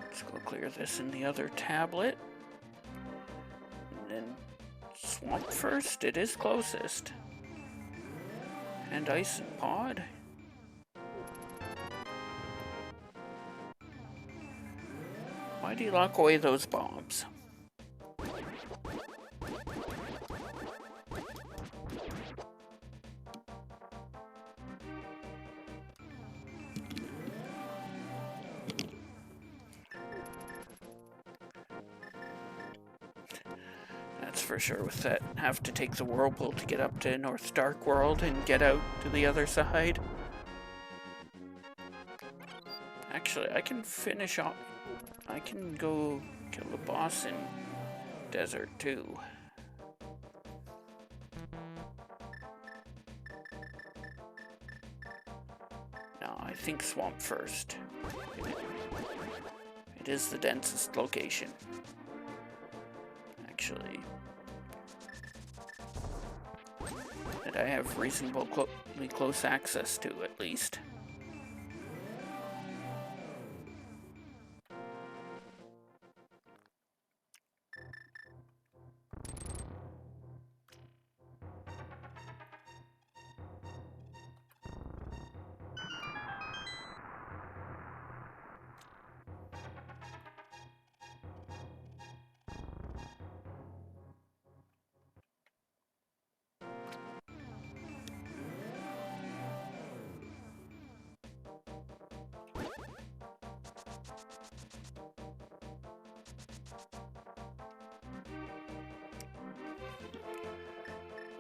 Let's go clear this in the other tablet. And then Swamp first, it is closest. And Ice and Pod. Why do you lock away those bombs? For sure with that. Have to take the whirlpool to get up to North Dark World and get out to the other side. Actually, I can finish off. I can go kill the boss in Desert too. No, I think Swamp first. It is the densest location. Actually. That I have reasonably close access to, at least.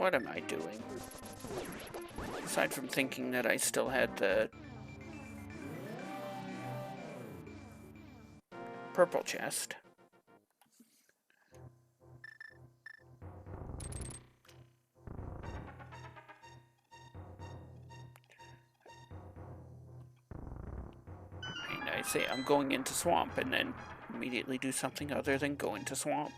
What am I doing? Aside from thinking that I still had the purple chest. And I say I'm going into swamp and then immediately do something other than go into swamp.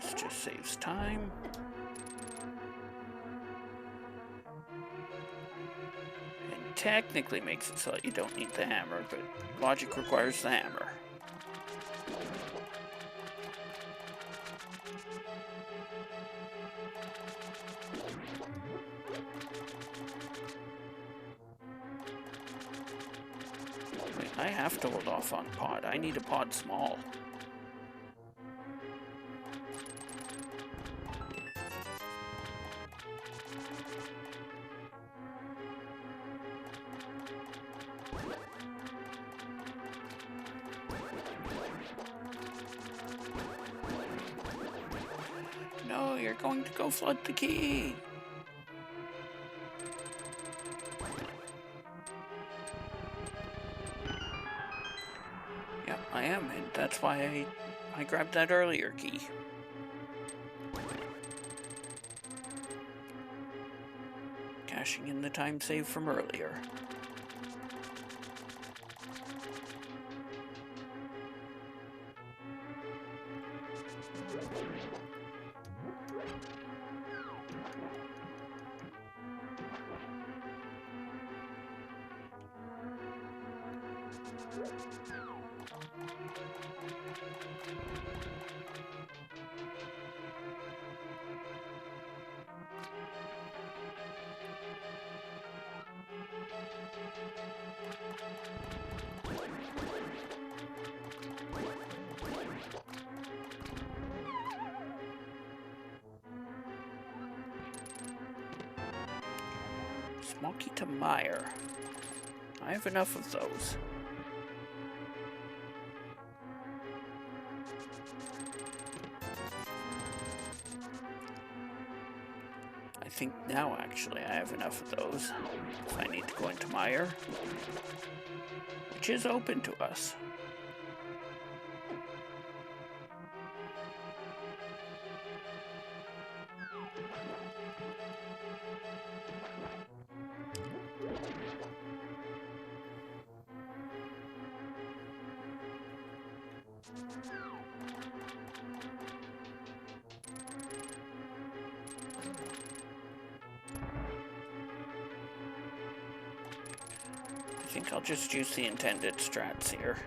This just saves time. And technically makes it so that you don't need the hammer, but logic requires the hammer. Wait, I have to hold off on pod. I need a pod small. No, you're going to go flood the key. Yep, I am, and that's why I grabbed that earlier key. Cashing in the time saved from earlier. Smoky to Meyer. I have enough of those. I think now, actually, I have enough of those. If I need to go into Meyer, which is open to us. I think I'll just use the intended strats here.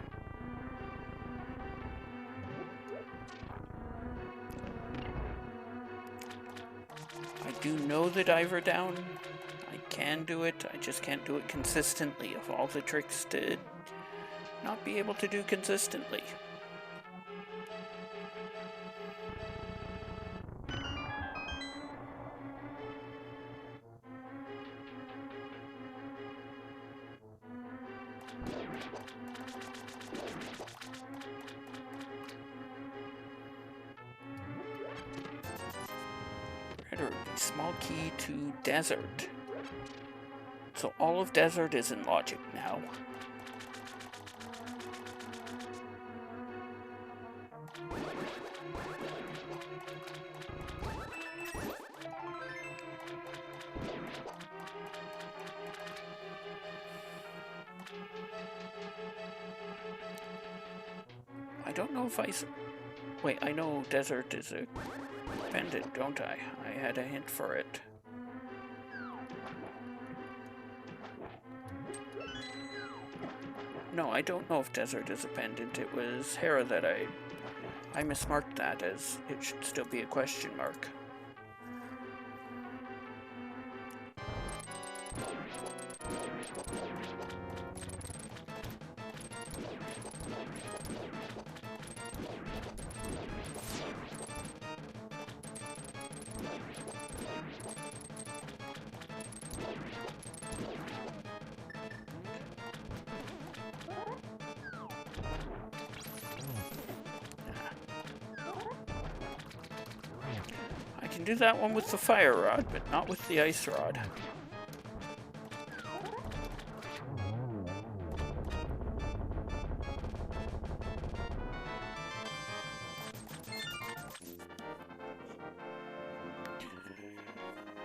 I do know the diver down. I can do it, I just can't do it consistently. Of all the tricks to not be able to do consistently. Small key to desert. So all of desert is in logic now. I don't know if wait, I know desert is a pendant, don't I? I had a hint for it. No, I don't know if desert is a pendant. It was Hera that I mismarked that as it should still be a question mark. I can do that one with the fire rod, but not with the ice rod.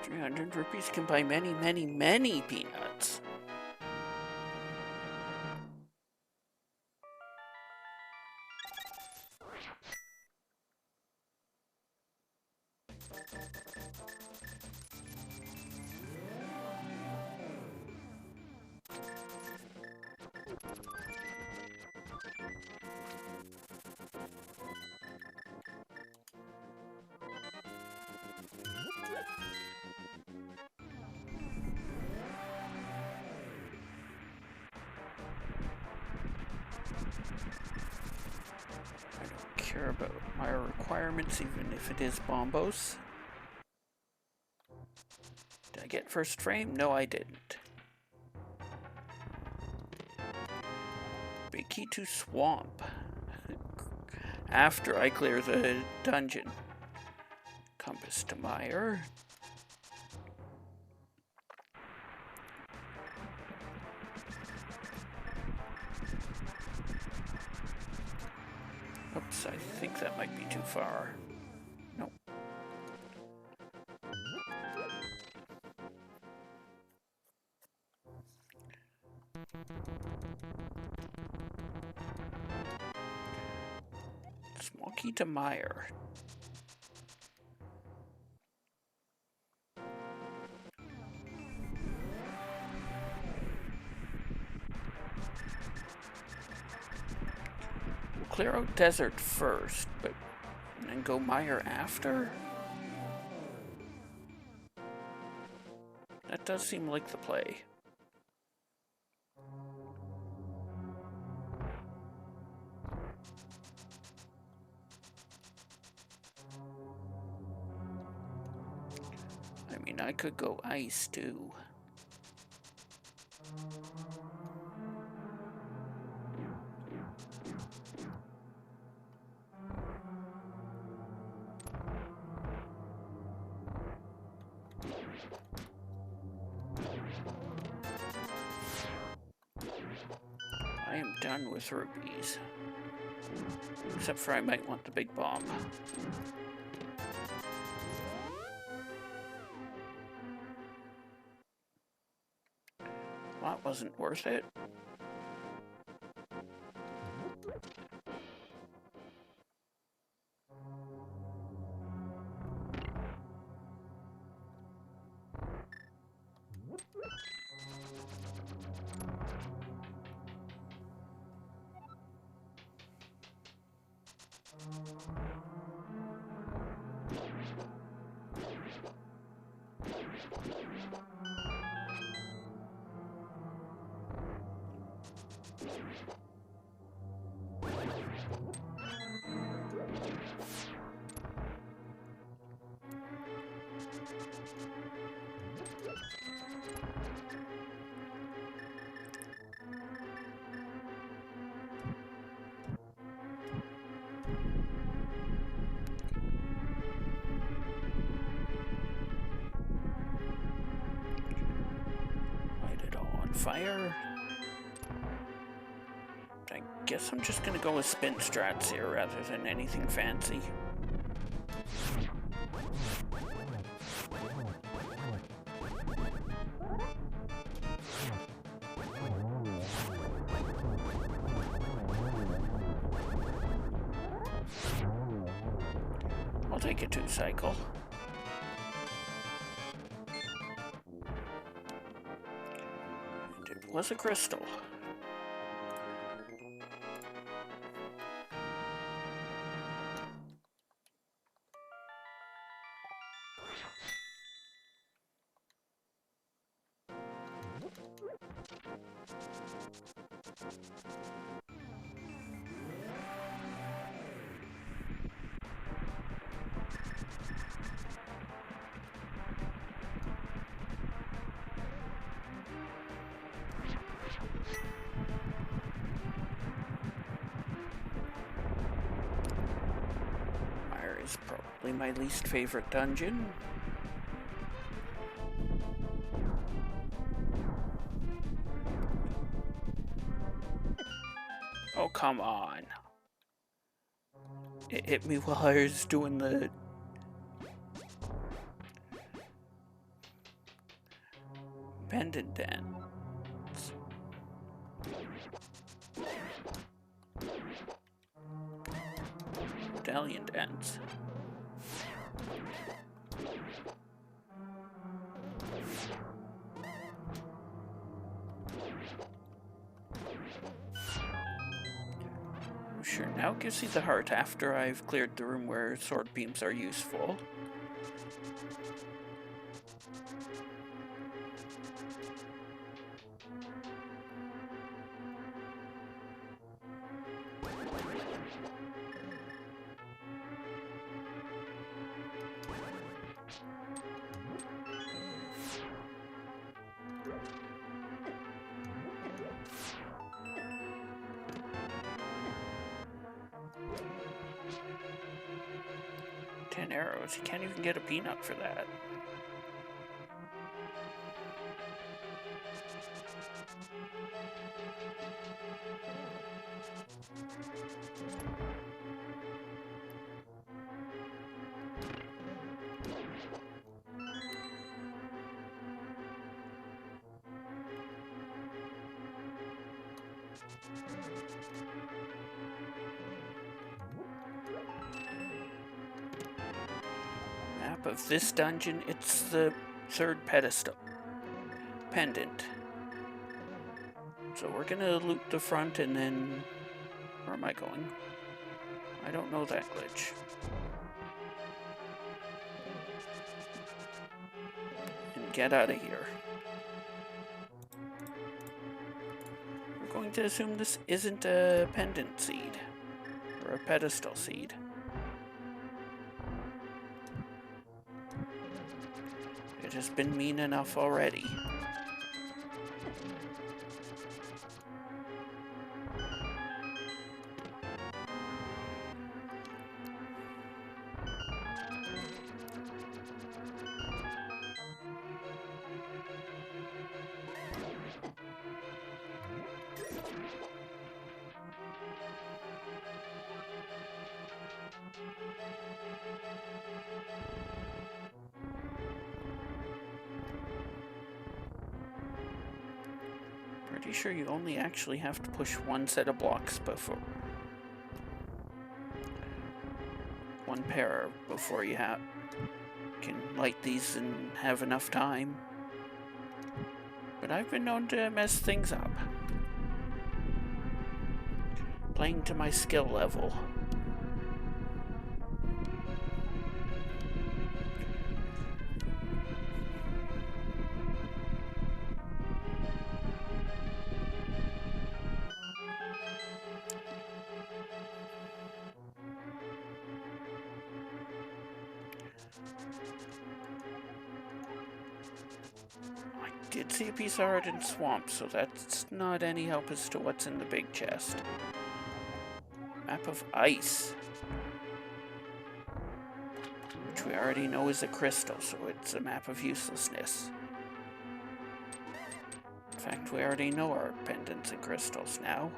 ₹300 can buy many, many, many peanuts. I don't care about my requirements, even if it is Bombos. Did I get first frame? No, I didn't. Big key to swamp. After I clear the dungeon. Compass to Meyer. Oops, I think that might be too far. Nope. Small key to Meyer. We'll clear out desert first, but then go Meyer after? That does seem like the play. I mean, I could go ice too. I am done with rupees. Except for I might want the big bomb. Well, that wasn't worth it. Fire. I guess I'm just gonna go with spin strats here rather than anything fancy. take a 2-cycle. And it was a crystal. Is probably my least favorite dungeon. Oh, come on. It hit me while I was doing the... pendant dance. Medallion dance. Sure, now gives you the heart after I've cleared the room where sword beams are useful. Arrows. You can't even get a peanut for that. Of this dungeon, it's the third pedestal pendant. So we're gonna loot the front and then... where am I going? I don't know that glitch. And get out of here. We're going to assume this isn't a pendant seed or a pedestal seed. It has been mean enough already. Pretty sure you only actually have to push one set of blocks before... one pair before you can light these and have enough time. But I've been known to mess things up. Playing to my skill level. I did see a piece of art in swamp, so that's not any help as to what's in the big chest. Map of ice. Which we already know is a crystal, so it's a map of uselessness. In fact, we already know our pendants and crystals now.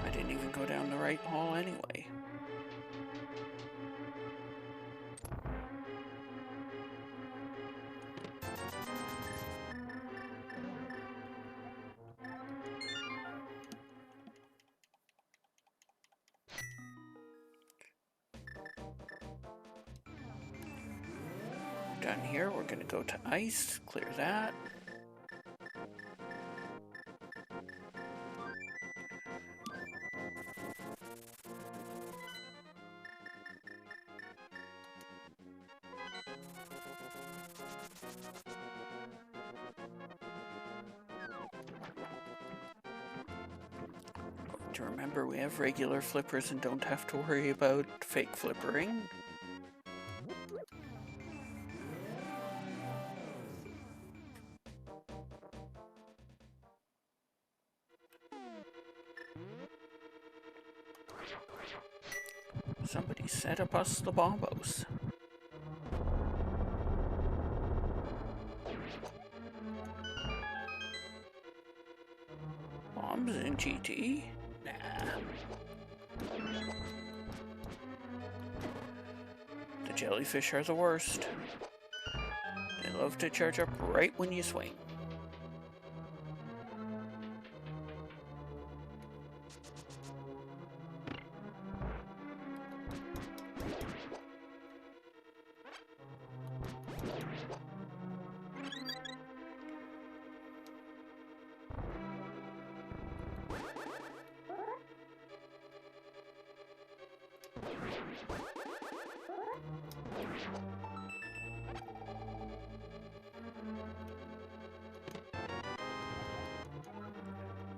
I didn't even go down the right hall anyway. done here. We're going to go to ice, clear that. To remember, we have regular flippers and don't have to worry about fake flippering. Somebody set up us the bombos. Bombs in GT? Nah. The jellyfish are the worst. They love to charge up right when you swing.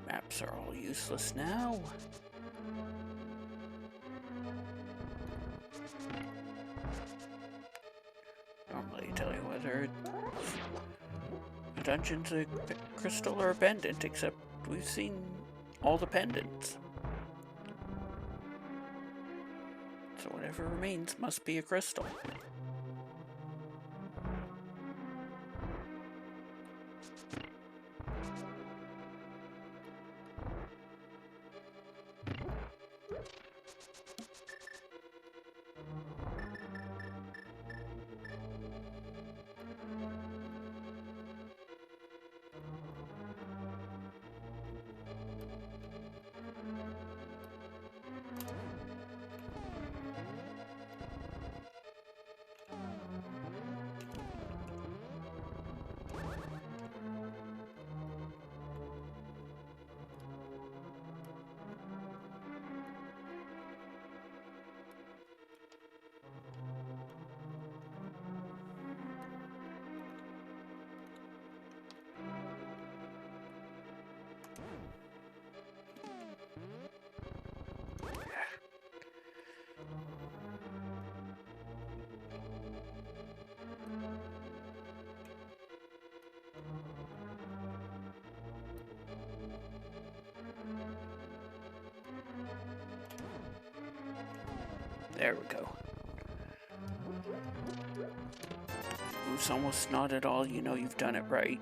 Maps are all useless now. Normally tell you whether a dungeon's a crystal or a pendant, except we've seen all the pendants. So whatever remains must be a crystal. There we go. Move's almost not at all, you know you've done it right.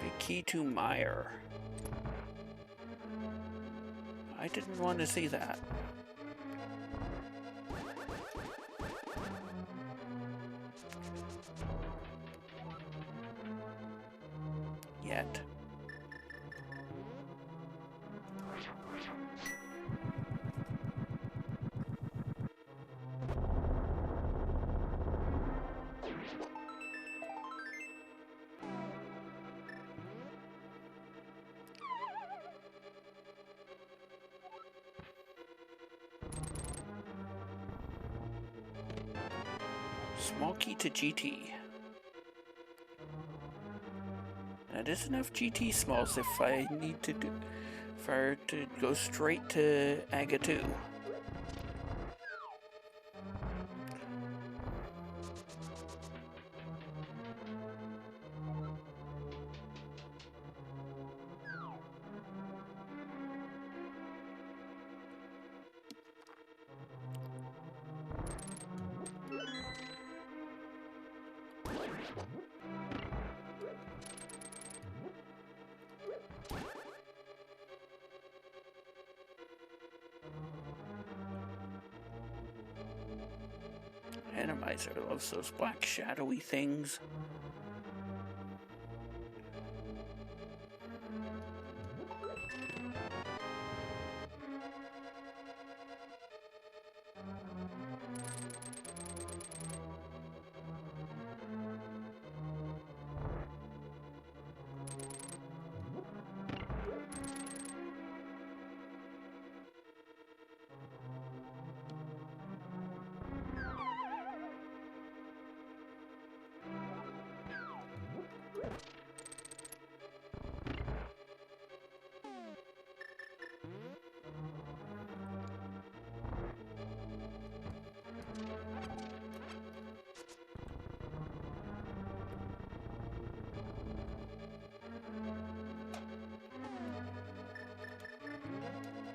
Big key to Meyer. I didn't want to see that. Yet. Small key to GT. That is enough GT smalls if I need to do, if I were to go straight to AGA 2. Randomizer loves those black shadowy things.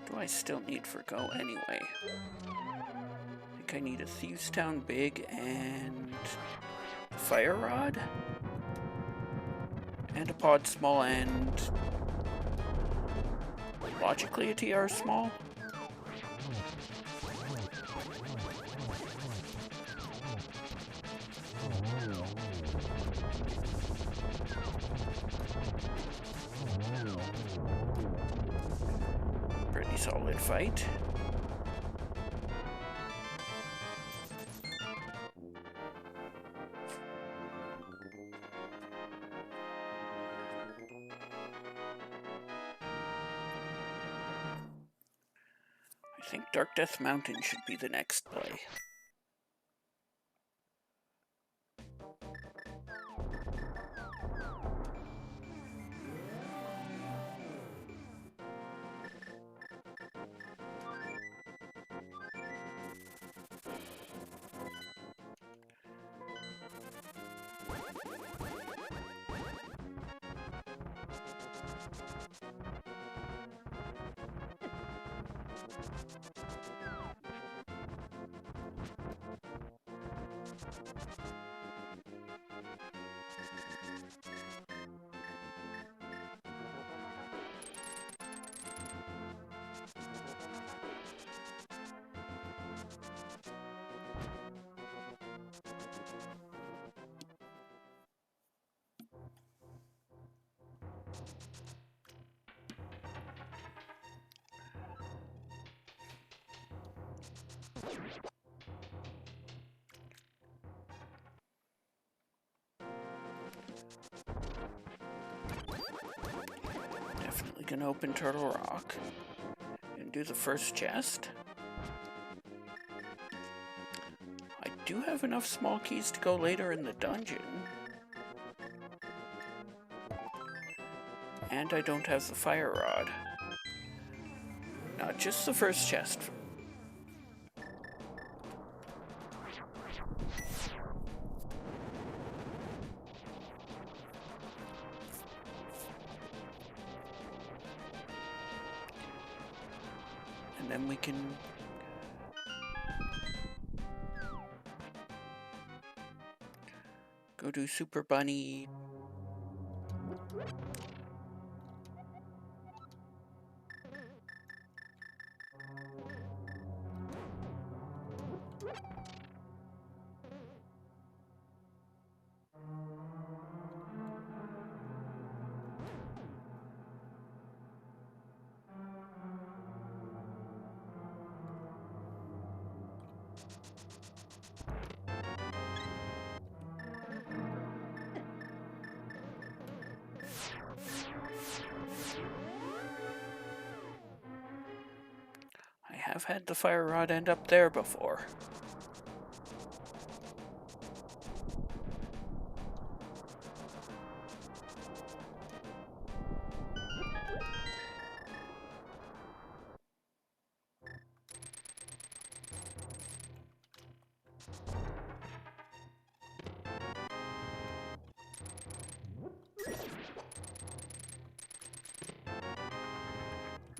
Do I still need for go anyway? I think I need a Thieves Town Big and a Fire Rod? And a Pod Small and logically a TR Small? Pretty solid fight. I think Dark Death Mountain should be the next play. Definitely gonna open Turtle Rock and do the first chest. I do have enough small keys to go later in the dungeon. And I don't have the Fire Rod. Not just the first chest. And then we can go do Super Bunny. I've had the Fire Rod end up there before.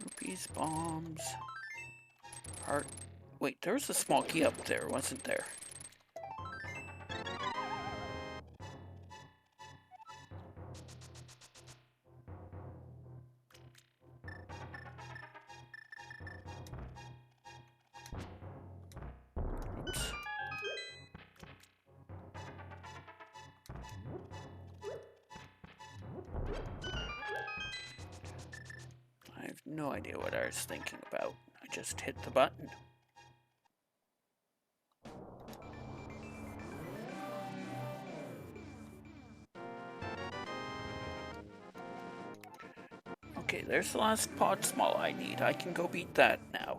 Rupees, bombs, heart. Wait, there was a small key up there, wasn't there? Oops. No idea what I was thinking about. I just hit the button. Okay, there's the last pod small I need. I can go beat that now.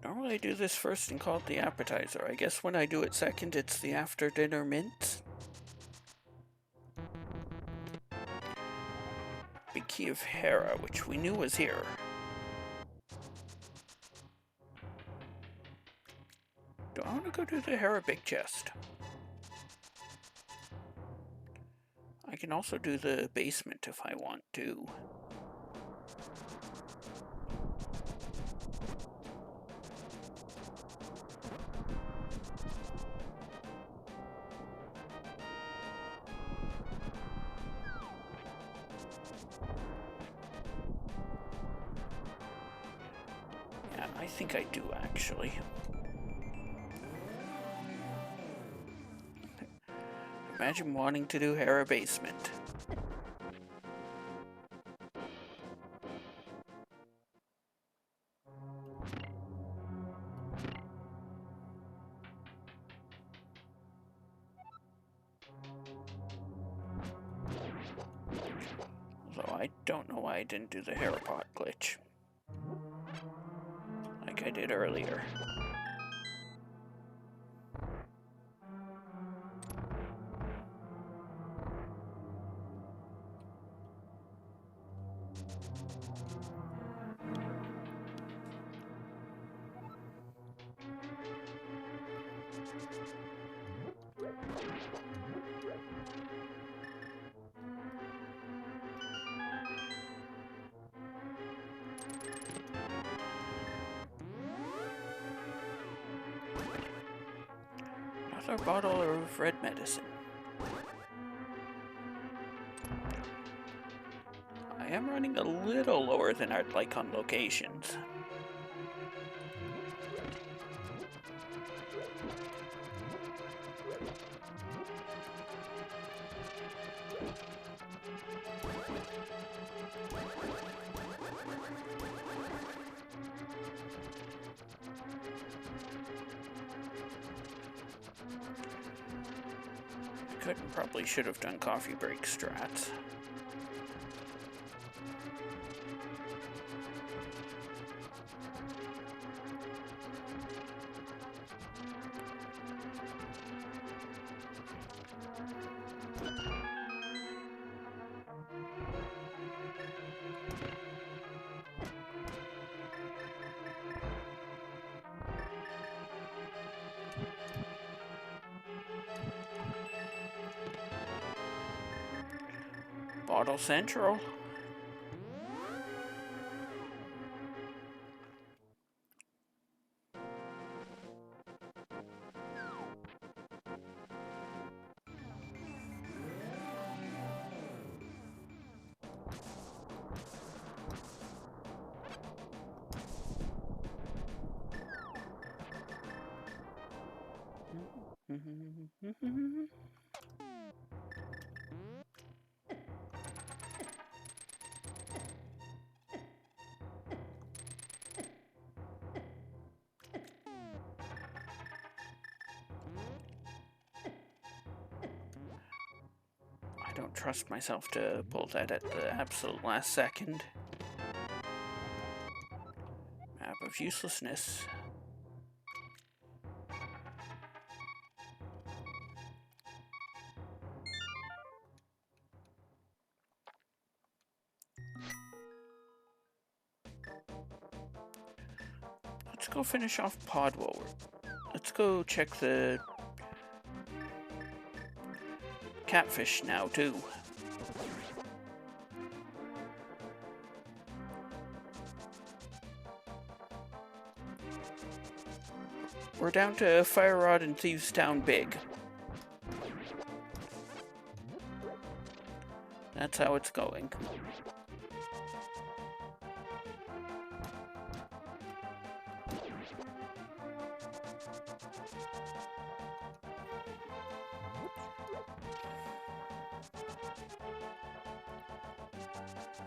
Normally I do this first and call it the appetizer. I guess when I do it second, it's the after-dinner mint. Big Key of Hera, which we knew was here. Do I want to go do the Hera Big Chest? I can also do the basement if I want to. Yeah, I think I do actually. Imagine wanting to do Hera Basement. Although I don't know why I didn't do the Hera Pot glitch. Like I did earlier. Another bottle of red medicine. I am running a little lower than I'd like on locations. Probably should have done coffee break strats. Bottle Central. I don't trust myself to pull that at the absolute last second. Map of uselessness. Let's go finish off Pod while let's go check the catfish now, too. We're down to Fire Rod and Thieves Town Big. That's how it's going.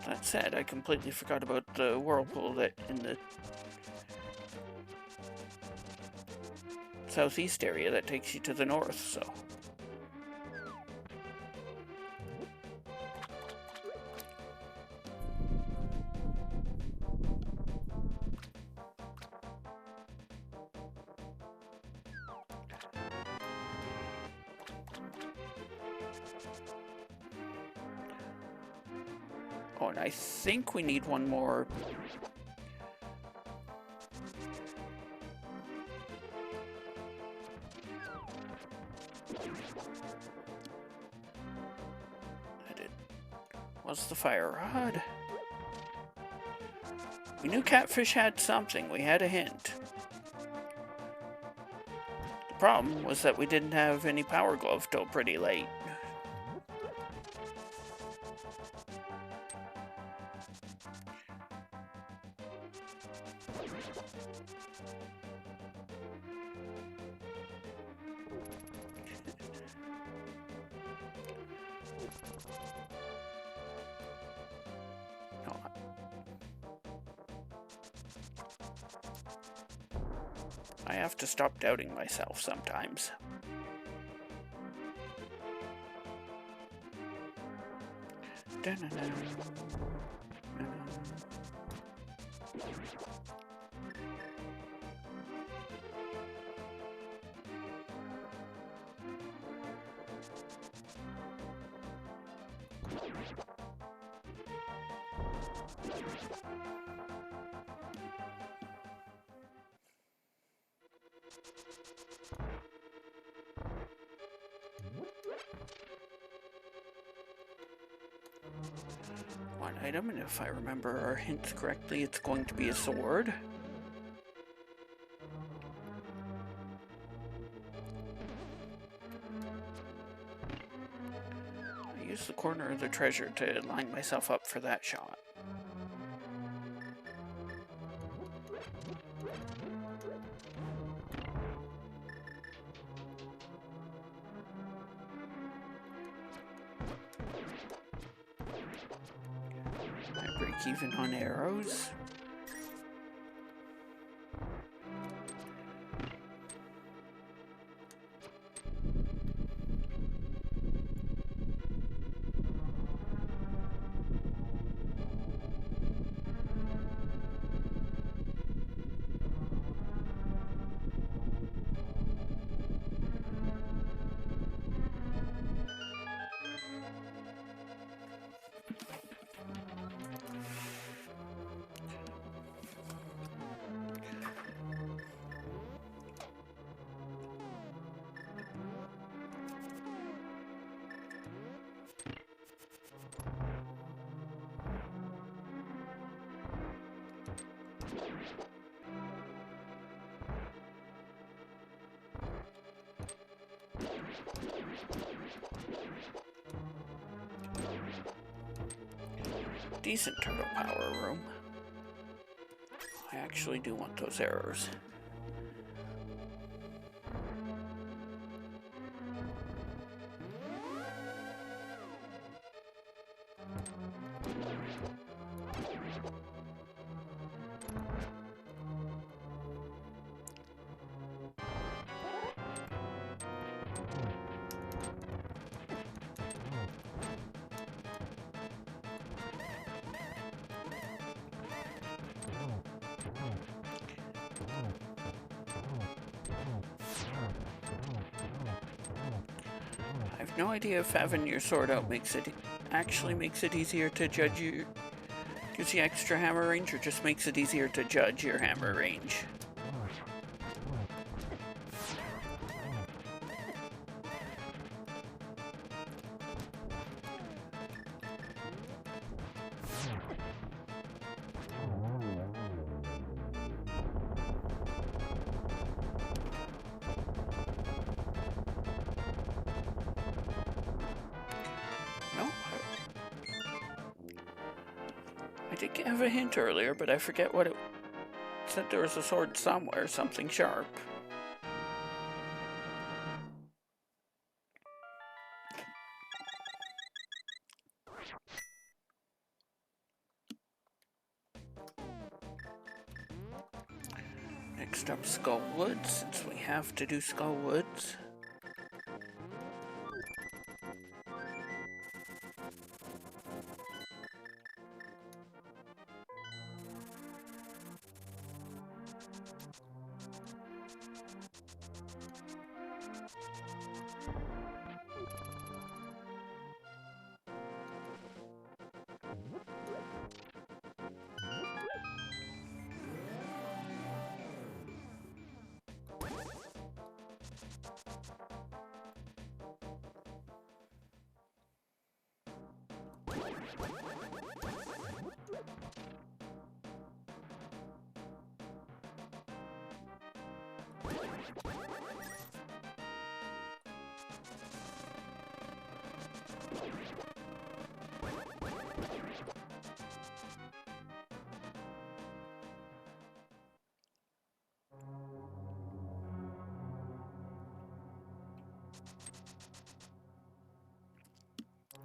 That said, I completely forgot about the whirlpool that in the southeast area that takes you to the north, so. Oh, and I think we need one more. What's the fire rod? We knew Catfish had something. We had a hint. The problem was that we didn't have any power glove till pretty late. I have to stop doubting myself sometimes. One item, and if I remember our hints correctly, it's going to be a sword. I used the corner of the treasure to line myself up for that shot. I break even on arrows. Decent turbo power room. I actually do want those arrows. I have no idea if having your sword out actually makes it easier to judge your... gives you extra hammer range, or just makes it easier to judge your hammer range. No. I did have a hint earlier, but I forget what it said. There was a sword somewhere, something sharp. Next up, Skullwood, since we have to do Skullwoods.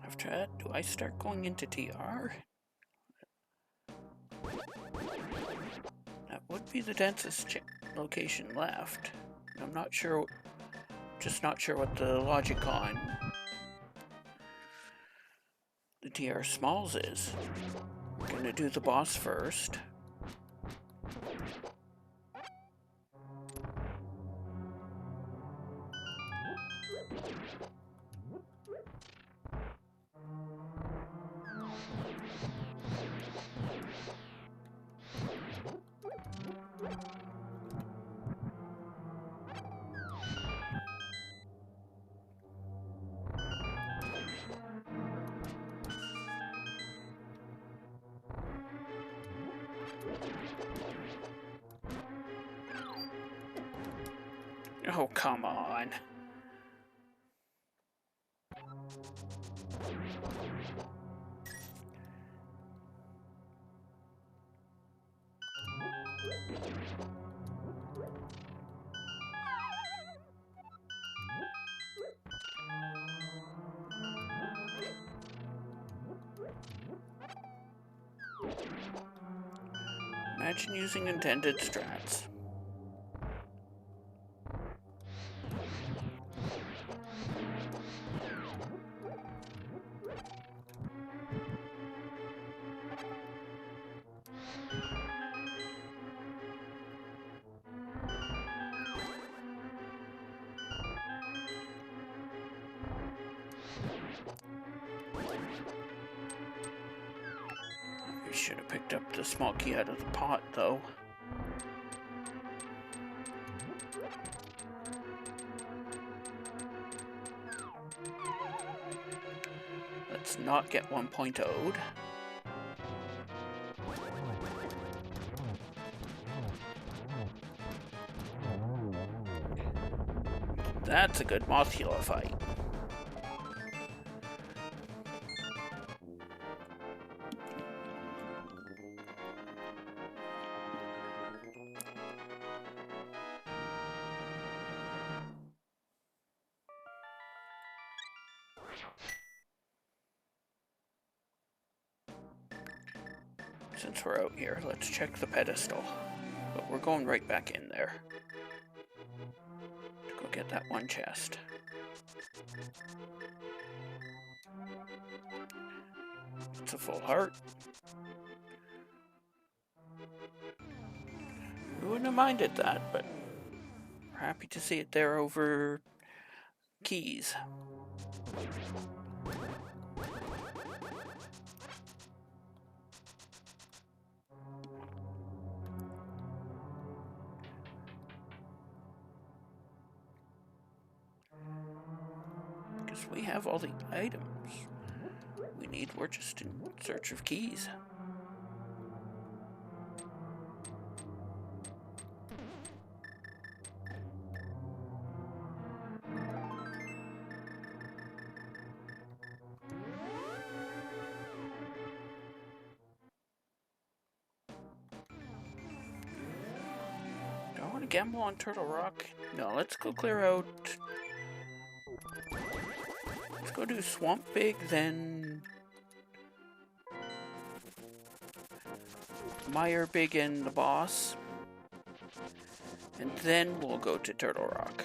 After that, do I start going into TR? That would be the densest location left. I'm not sure, just not sure what the logic on the TR Smalls is. We're gonna do the boss first. Oh, come on. Imagine using intended strats. We should have picked up the small key out of the pot, though. Let's not get 1.0'd. That's a good Mothula fight. Since we're out here, let's check the pedestal. But we're going right back in there to go get that one chest. It's a full heart. We wouldn't have minded that, but we're happy to see it there over keys. Because we have all the items we need, we're just in search of keys. Do I want to gamble on Turtle Rock? No, let's go clear out. Let's go do Swamp Big, then Mire Big and the boss. And then we'll go to Turtle Rock.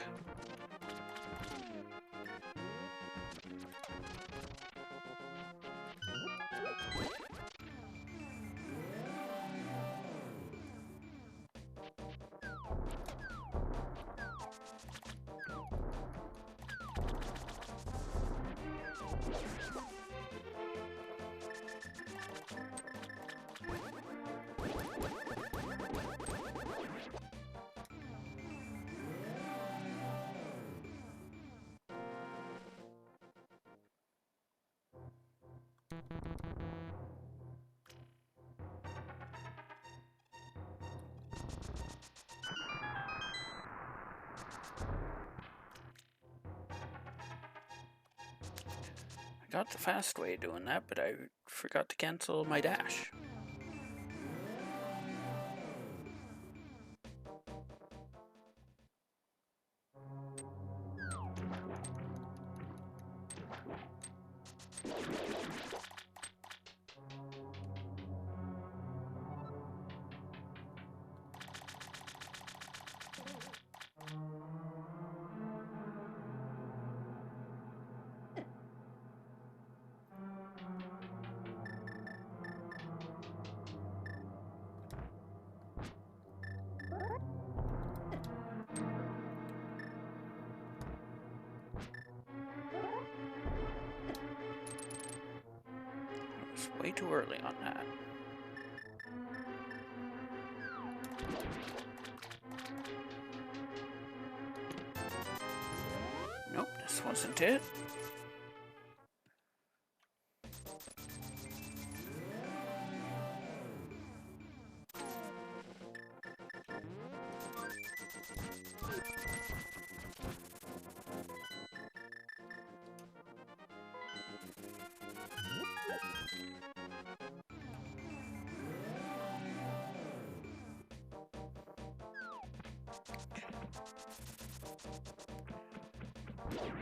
I got the fast way of doing that, but I forgot to cancel my dash. Way too early on that. Nope, this wasn't it.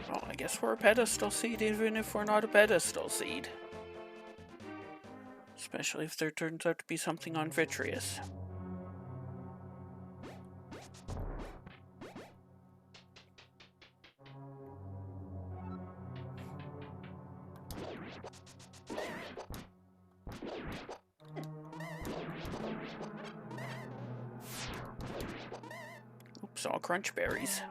Well, I guess we're a pedestal seed even if we're not a pedestal seed. Especially if there turns out to be something on Vitreous. Oops, all crunch berries.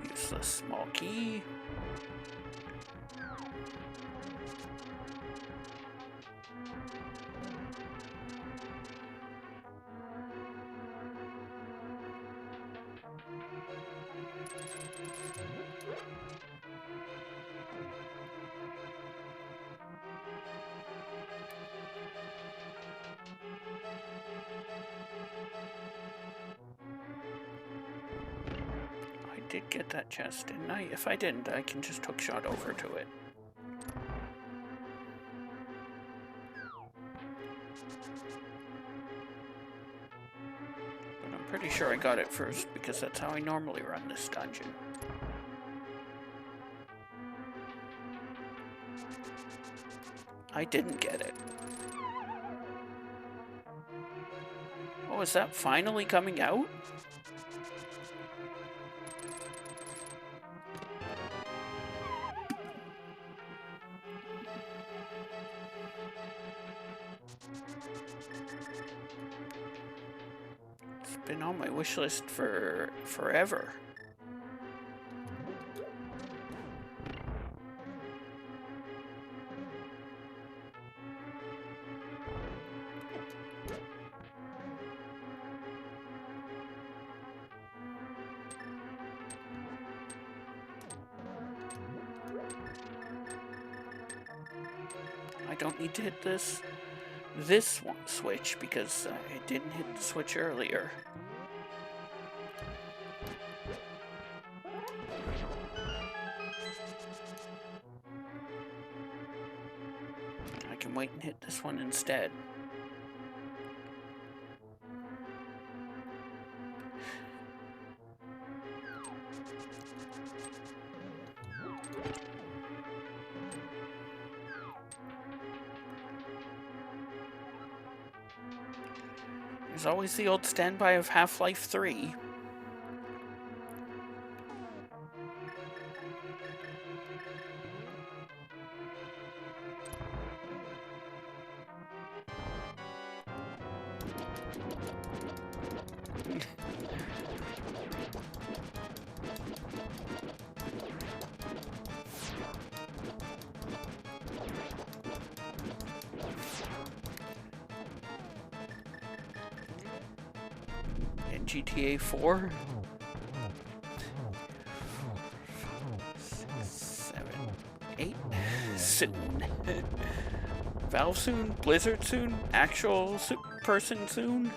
Useless small key. I did get that chest, didn't I? If I didn't, I can just hookshot over to it. But I'm pretty sure I got it first, because that's how I normally run this dungeon. I didn't get it. Oh, is that finally coming out? It's been on my wish list for forever. I don't need to hit this one switch because I didn't hit the switch earlier. wait and hit this one instead. There's always the old standby of Half-Life 3. In GTA 4? 6, 7, 8. Soon. Valve soon? Blizzard soon? Actual person soon?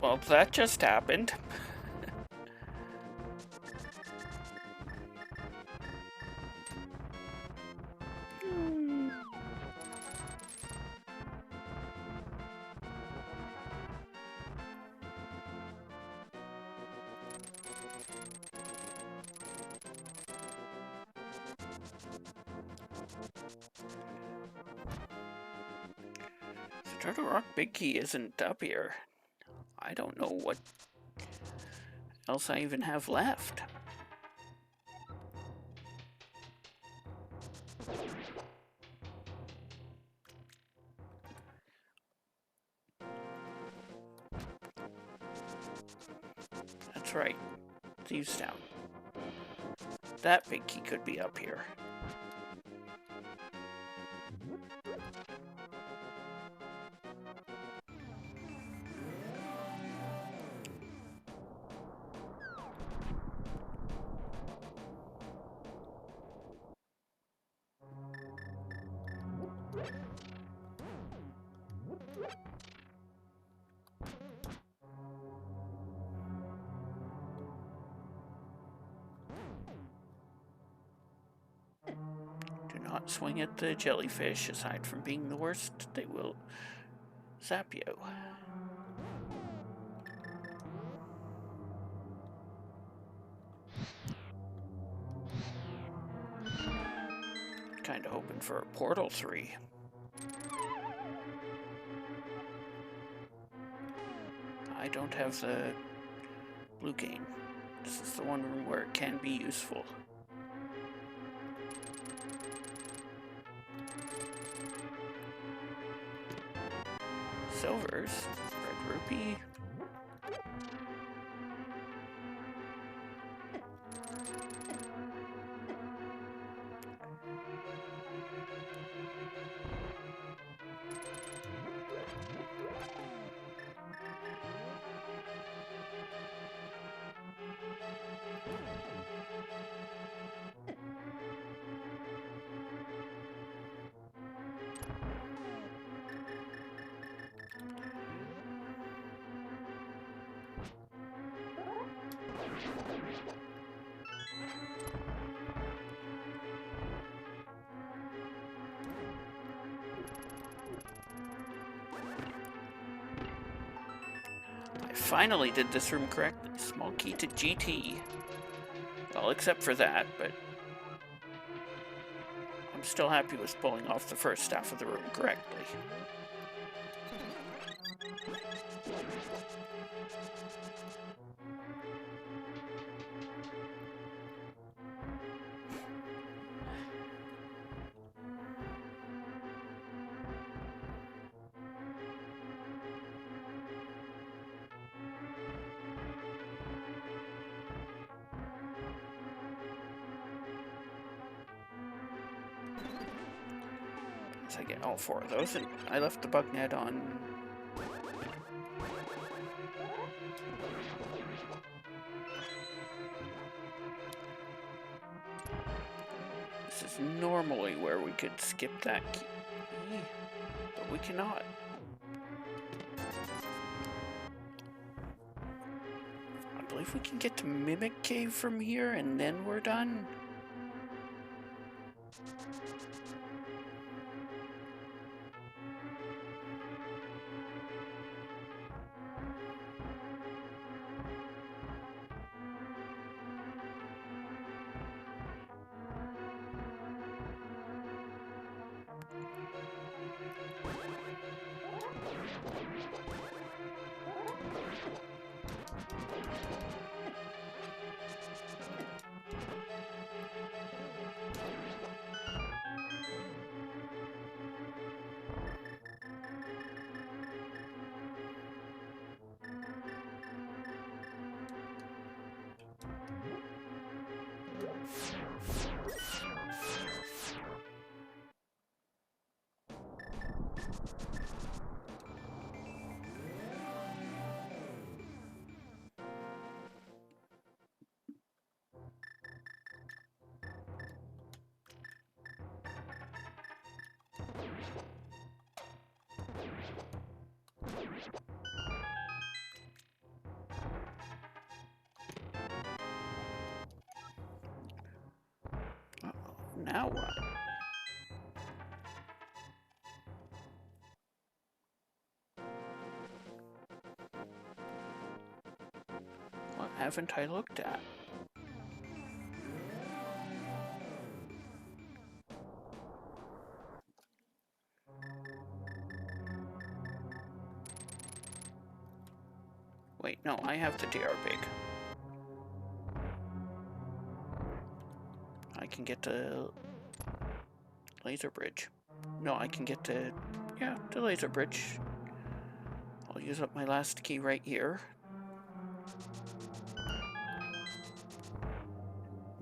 Well, that just happened. Turtle Rock Big Key isn't up here. I don't know what else I even have left. That's right. Thieves Town. That big key could be up here. Do not swing at the jellyfish. Aside from being the worst, they will zap you. Kinda hoping for a Portal 3. I don't have the blue cane. This is the one room where it can be useful. Silvers, red rupee. I finally did this room correctly. Small key to GT. Well, except for that, but I'm still happy with pulling off the first half of the room correctly. So I get all 4 of those, and I left the bug net on. This is normally where we could skip that key, but we cannot. I believe we can get to Mimic Cave from here, and then we're done. Now what? What haven't I looked at? Wait, no, I have the TR pig. I can get to Laser Bridge. No, I can get to, yeah, to Laser Bridge. I'll use up my last key right here.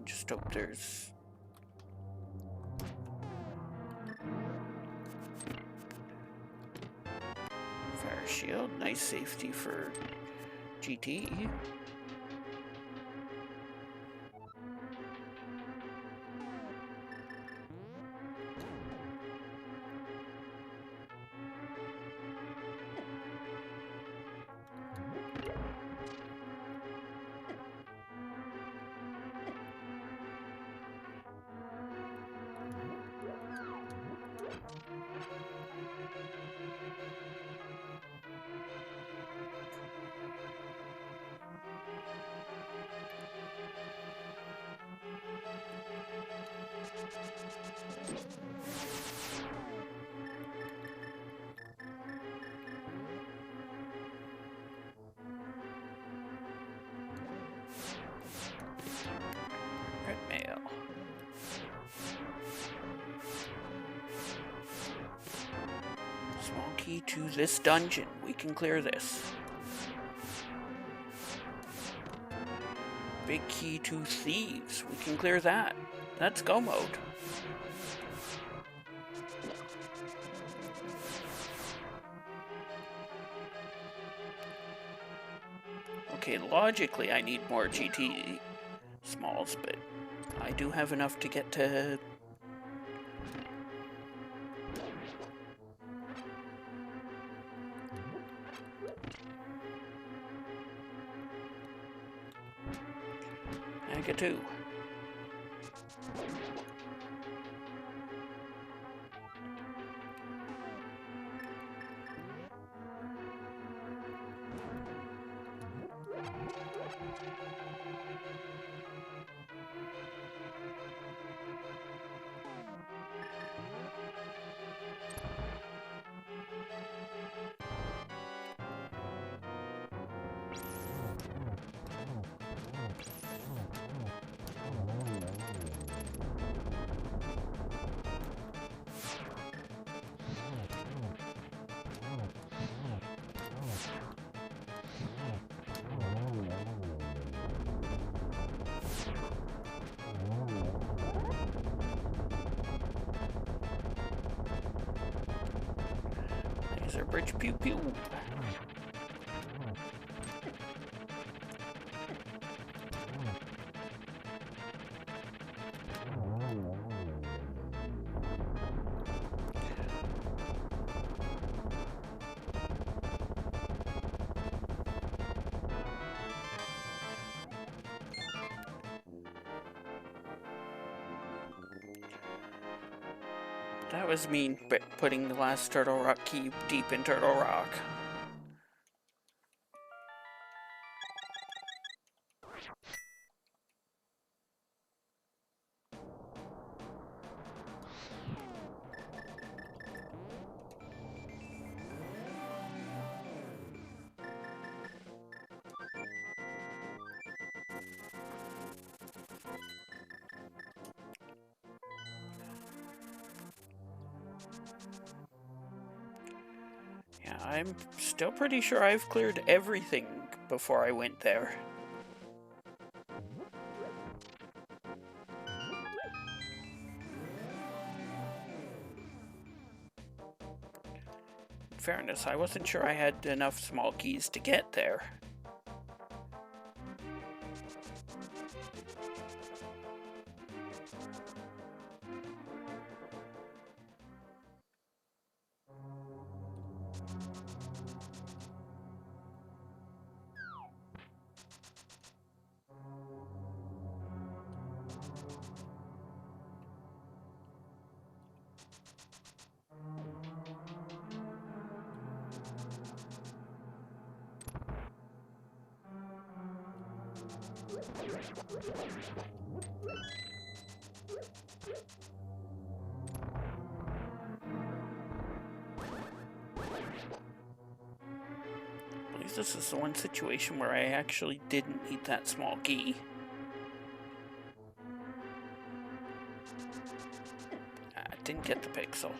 Just hope there's... Fire shield, nice safety for GT. Red mail. Small key to this dungeon. We can clear this. Big key to thieves. We can clear that. That's go mode. Okay, logically I need more GT smalls, but I do have enough to get to... Aga 2. Laser bridge pew pew. That was mean, putting the last Turtle Rock key deep in Turtle Rock. Yeah, I'm still pretty sure I've cleared everything before I went there. In fairness, I wasn't sure I had enough small keys to get there. At least this is the one situation where I actually didn't need that small key. I didn't get the pixel.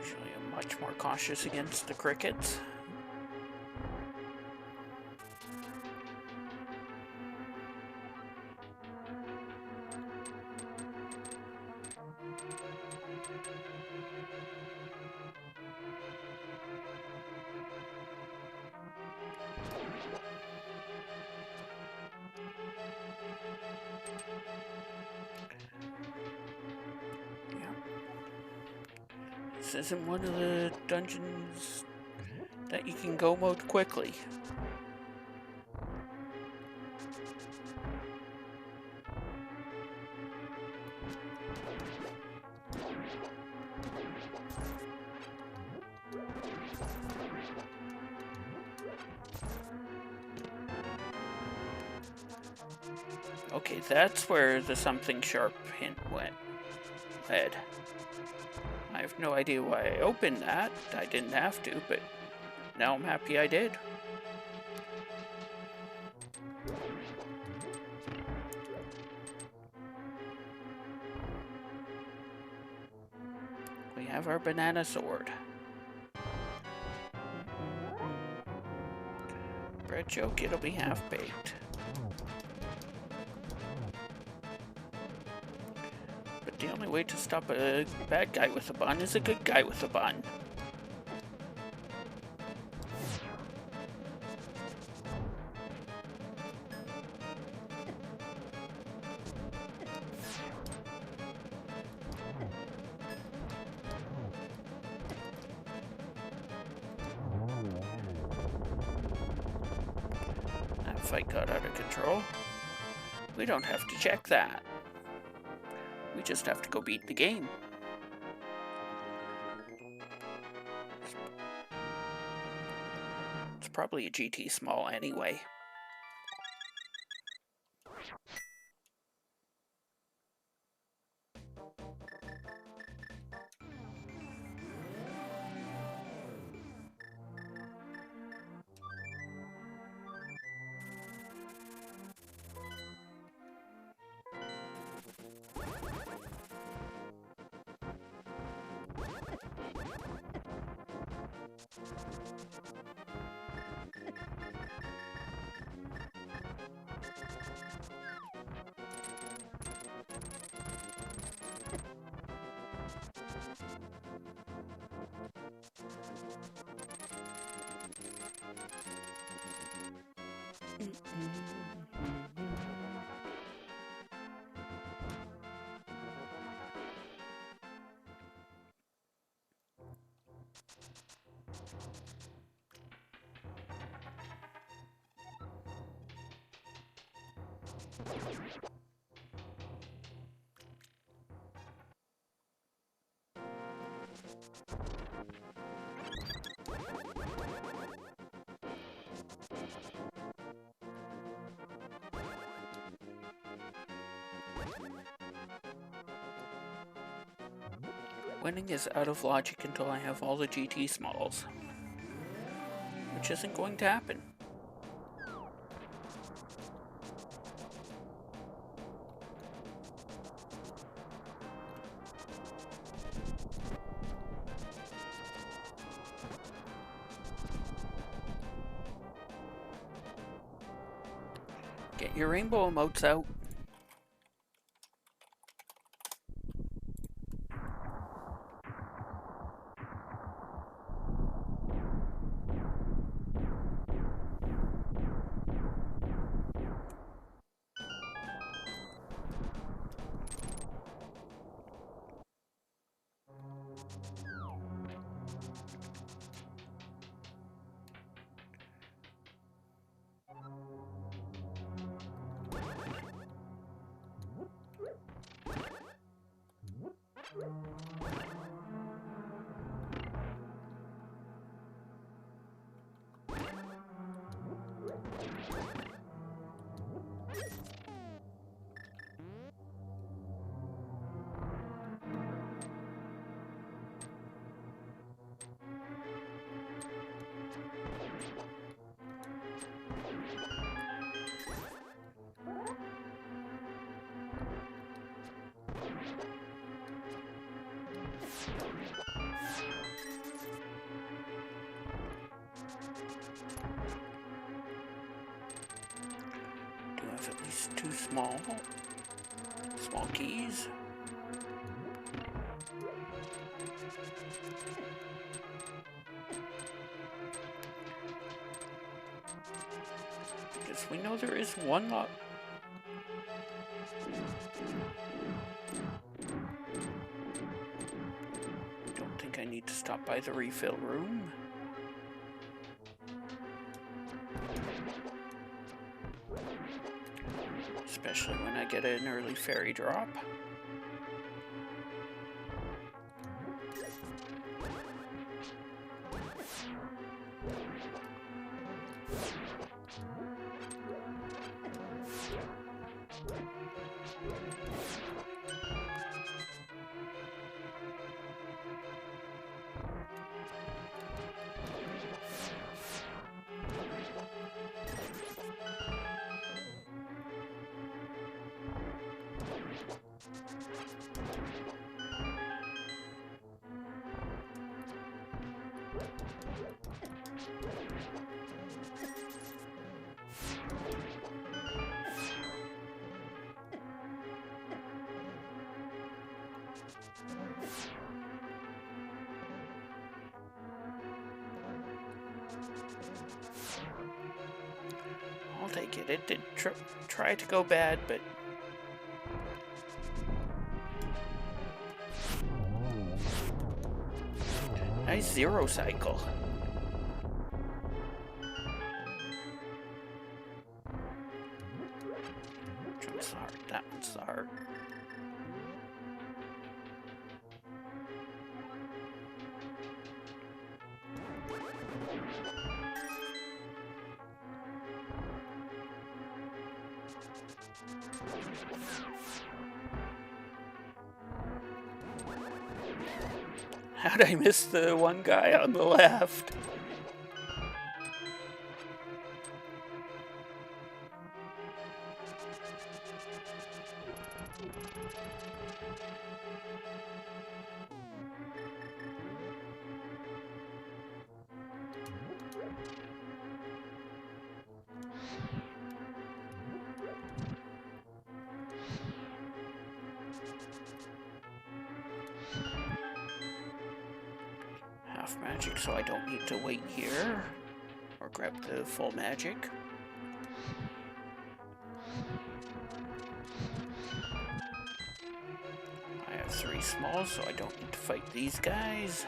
Usually I'm much more cautious against the crickets. This isn't one of the dungeons that you can go mode quickly. Okay, that's where the something sharp hint led. I have no idea why I opened that. I didn't have to, but now I'm happy I did. We have our banana sword. Bread joke, it'll be half-baked. But the only way to stop a bad guy with a bun is a good guy with a bun. That fight got out of control. We don't have to check that. We just have to go beat the game. probably a GT small anyway. Winning is out of logic until I have all the GT smalls, which isn't going to happen. Get your rainbow emotes out. Do I have at least 2 small keys? Because we know there is one lot. Don't think I need to stop by the refill room. Especially when I get an early fairy drop. I'll take it. It did try to go bad, but... Nice 0 cycle. Which one's the heart? That one's the heart. How'd I miss the one guy on the left? Half magic, so I don't need to wait here. Or grab the full magic. I have 3 smalls, so I don't need to fight these guys.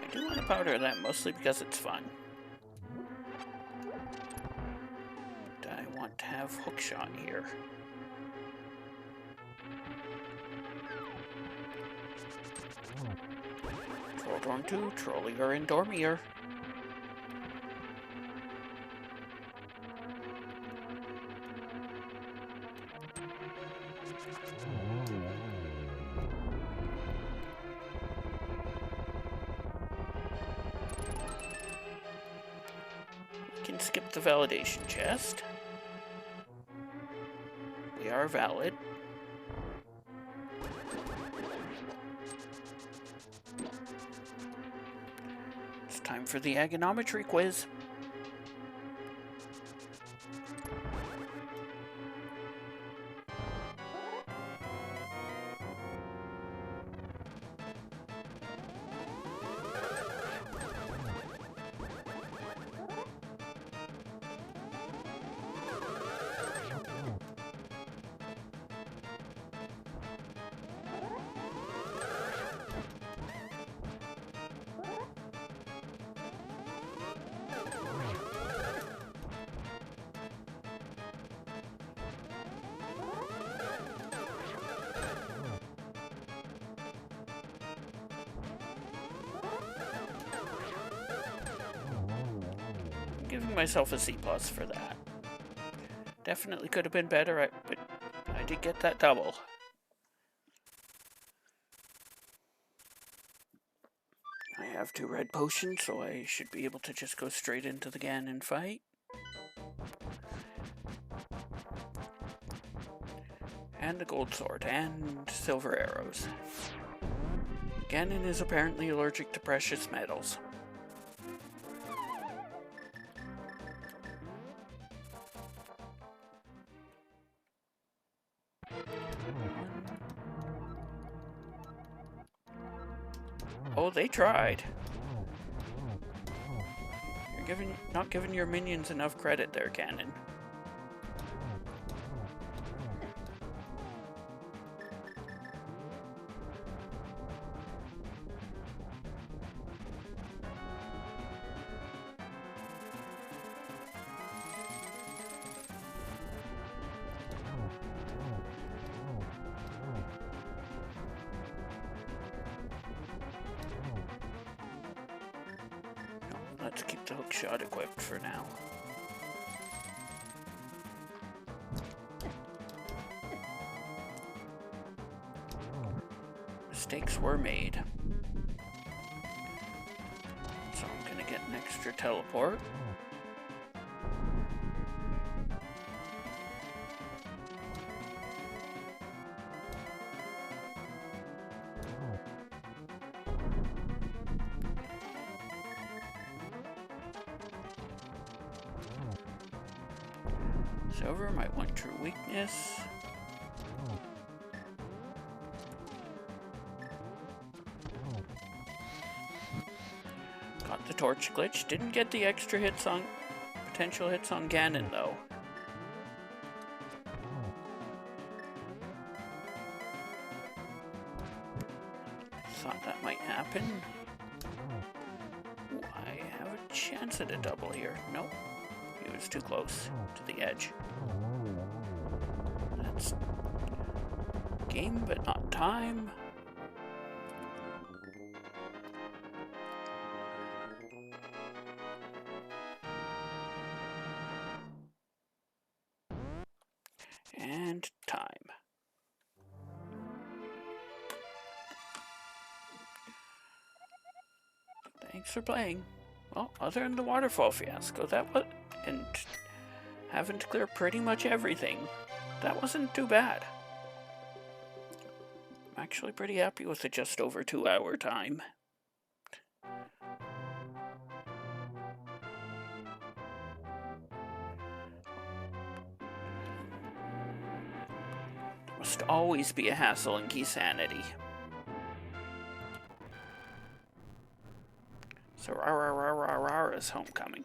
I do want to powder that mostly because it's fun. I want to have hookshot here. Trolldorm 2, Trollier and Dormier. We can skip the validation chest. We are valid. It's time for the agonometry quiz. Giving myself a C+ for that. Definitely could have been better, but I did get that double. I have 2 red potions, so I should be able to just go straight into the Ganon fight. And a gold sword, and silver arrows. Ganon is apparently allergic to precious metals. Oh, they tried. You're not giving your minions enough credit there, Ganon. Let's keep the hookshot equipped for now. Mistakes were made. So I'm gonna get an extra teleport. Silver might want true weakness. Got the torch glitch. Didn't get the extra hits on potential hits on Ganon though. Thought that might happen. Ooh, I have a chance at a double here. Nope. He was too close to the edge. That's game, but not time. And time. Thanks for playing. Well, other than the waterfall fiasco, that was... and having to clear pretty much everything, that wasn't too bad. I'm actually pretty happy with the just over 2-hour time. There must always be a hassle in Keysanity. So Rara's homecoming.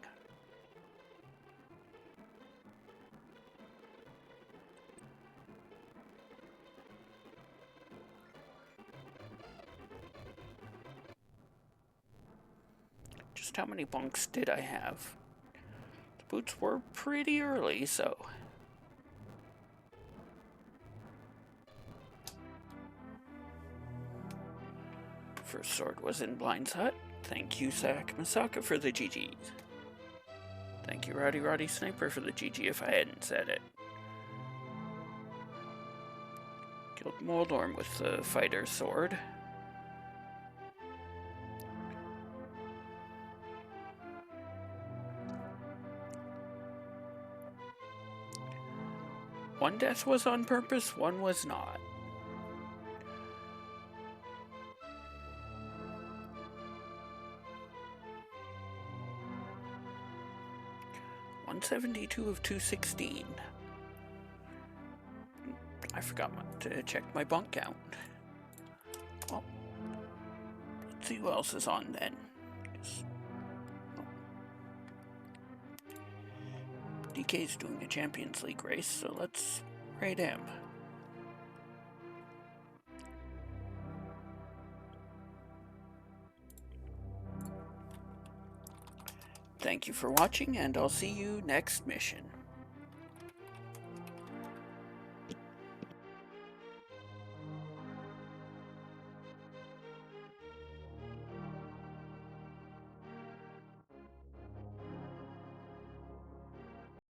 Just how many bunks did I have? The boots were pretty early, so... First sword was in Blind's hut. Thank you, Sak Masaka, for the GGs. Thank you, Roddy Sniper, for the GG if I hadn't said it. Killed Moldorm with the fighter sword. One death was on purpose, one was not. .172 of 216. I forgot to check my bunk count. Well, let's see who else is on then. DK's doing a Champions League race, so let's raid him. Thank you for watching, and I'll see you next mission.